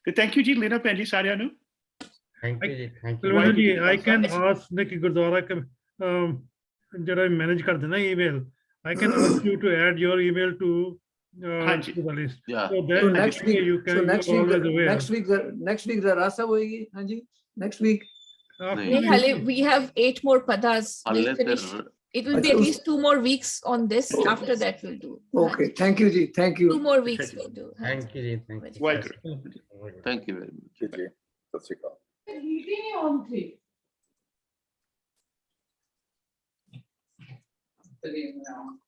Speaker 1: ਤੇ ਥੈਂਕ ਯੂ ਜੀ ਲੀਨਾ ਭੈਣ ਜੀ ਸਾਰਿਆਂ ਨੂੰ।
Speaker 3: Thank you, ji. Thank you.
Speaker 7: Kulwinder ji,
Speaker 1: Why-
Speaker 7: I can ask Nick Gurdwara jada manage kar dena email. I can ask you to add your email to
Speaker 1: ਹਾਂਜੀ।
Speaker 7: the list.
Speaker 5: Yeah.
Speaker 7: So
Speaker 6: So
Speaker 7: that
Speaker 6: next
Speaker 7: way
Speaker 6: week,
Speaker 7: you
Speaker 6: so
Speaker 7: can,
Speaker 6: next
Speaker 7: you're
Speaker 6: week,
Speaker 7: always aware.
Speaker 6: next week the rasa hoegi, Hanji, next week.
Speaker 7: After
Speaker 5: Nahi.
Speaker 2: Hale, we have 8 more padas. We'll
Speaker 5: Halle
Speaker 2: finish.
Speaker 5: ਫਿਰ
Speaker 2: It will be at least 2 more weeks on this. After that, we'll do.
Speaker 6: Okay, thank you, ji, thank
Speaker 2: 2
Speaker 6: you.
Speaker 2: more weeks we'll do.
Speaker 3: Thank you, ji. Thank you.
Speaker 1: Waheguru.
Speaker 5: thank you very much.
Speaker 4: ਜੀ ਜੀ ਸਤਿ ਸ਼੍ਰੀ ਅਕਾਲ।
Speaker 8: Heating on three. Now.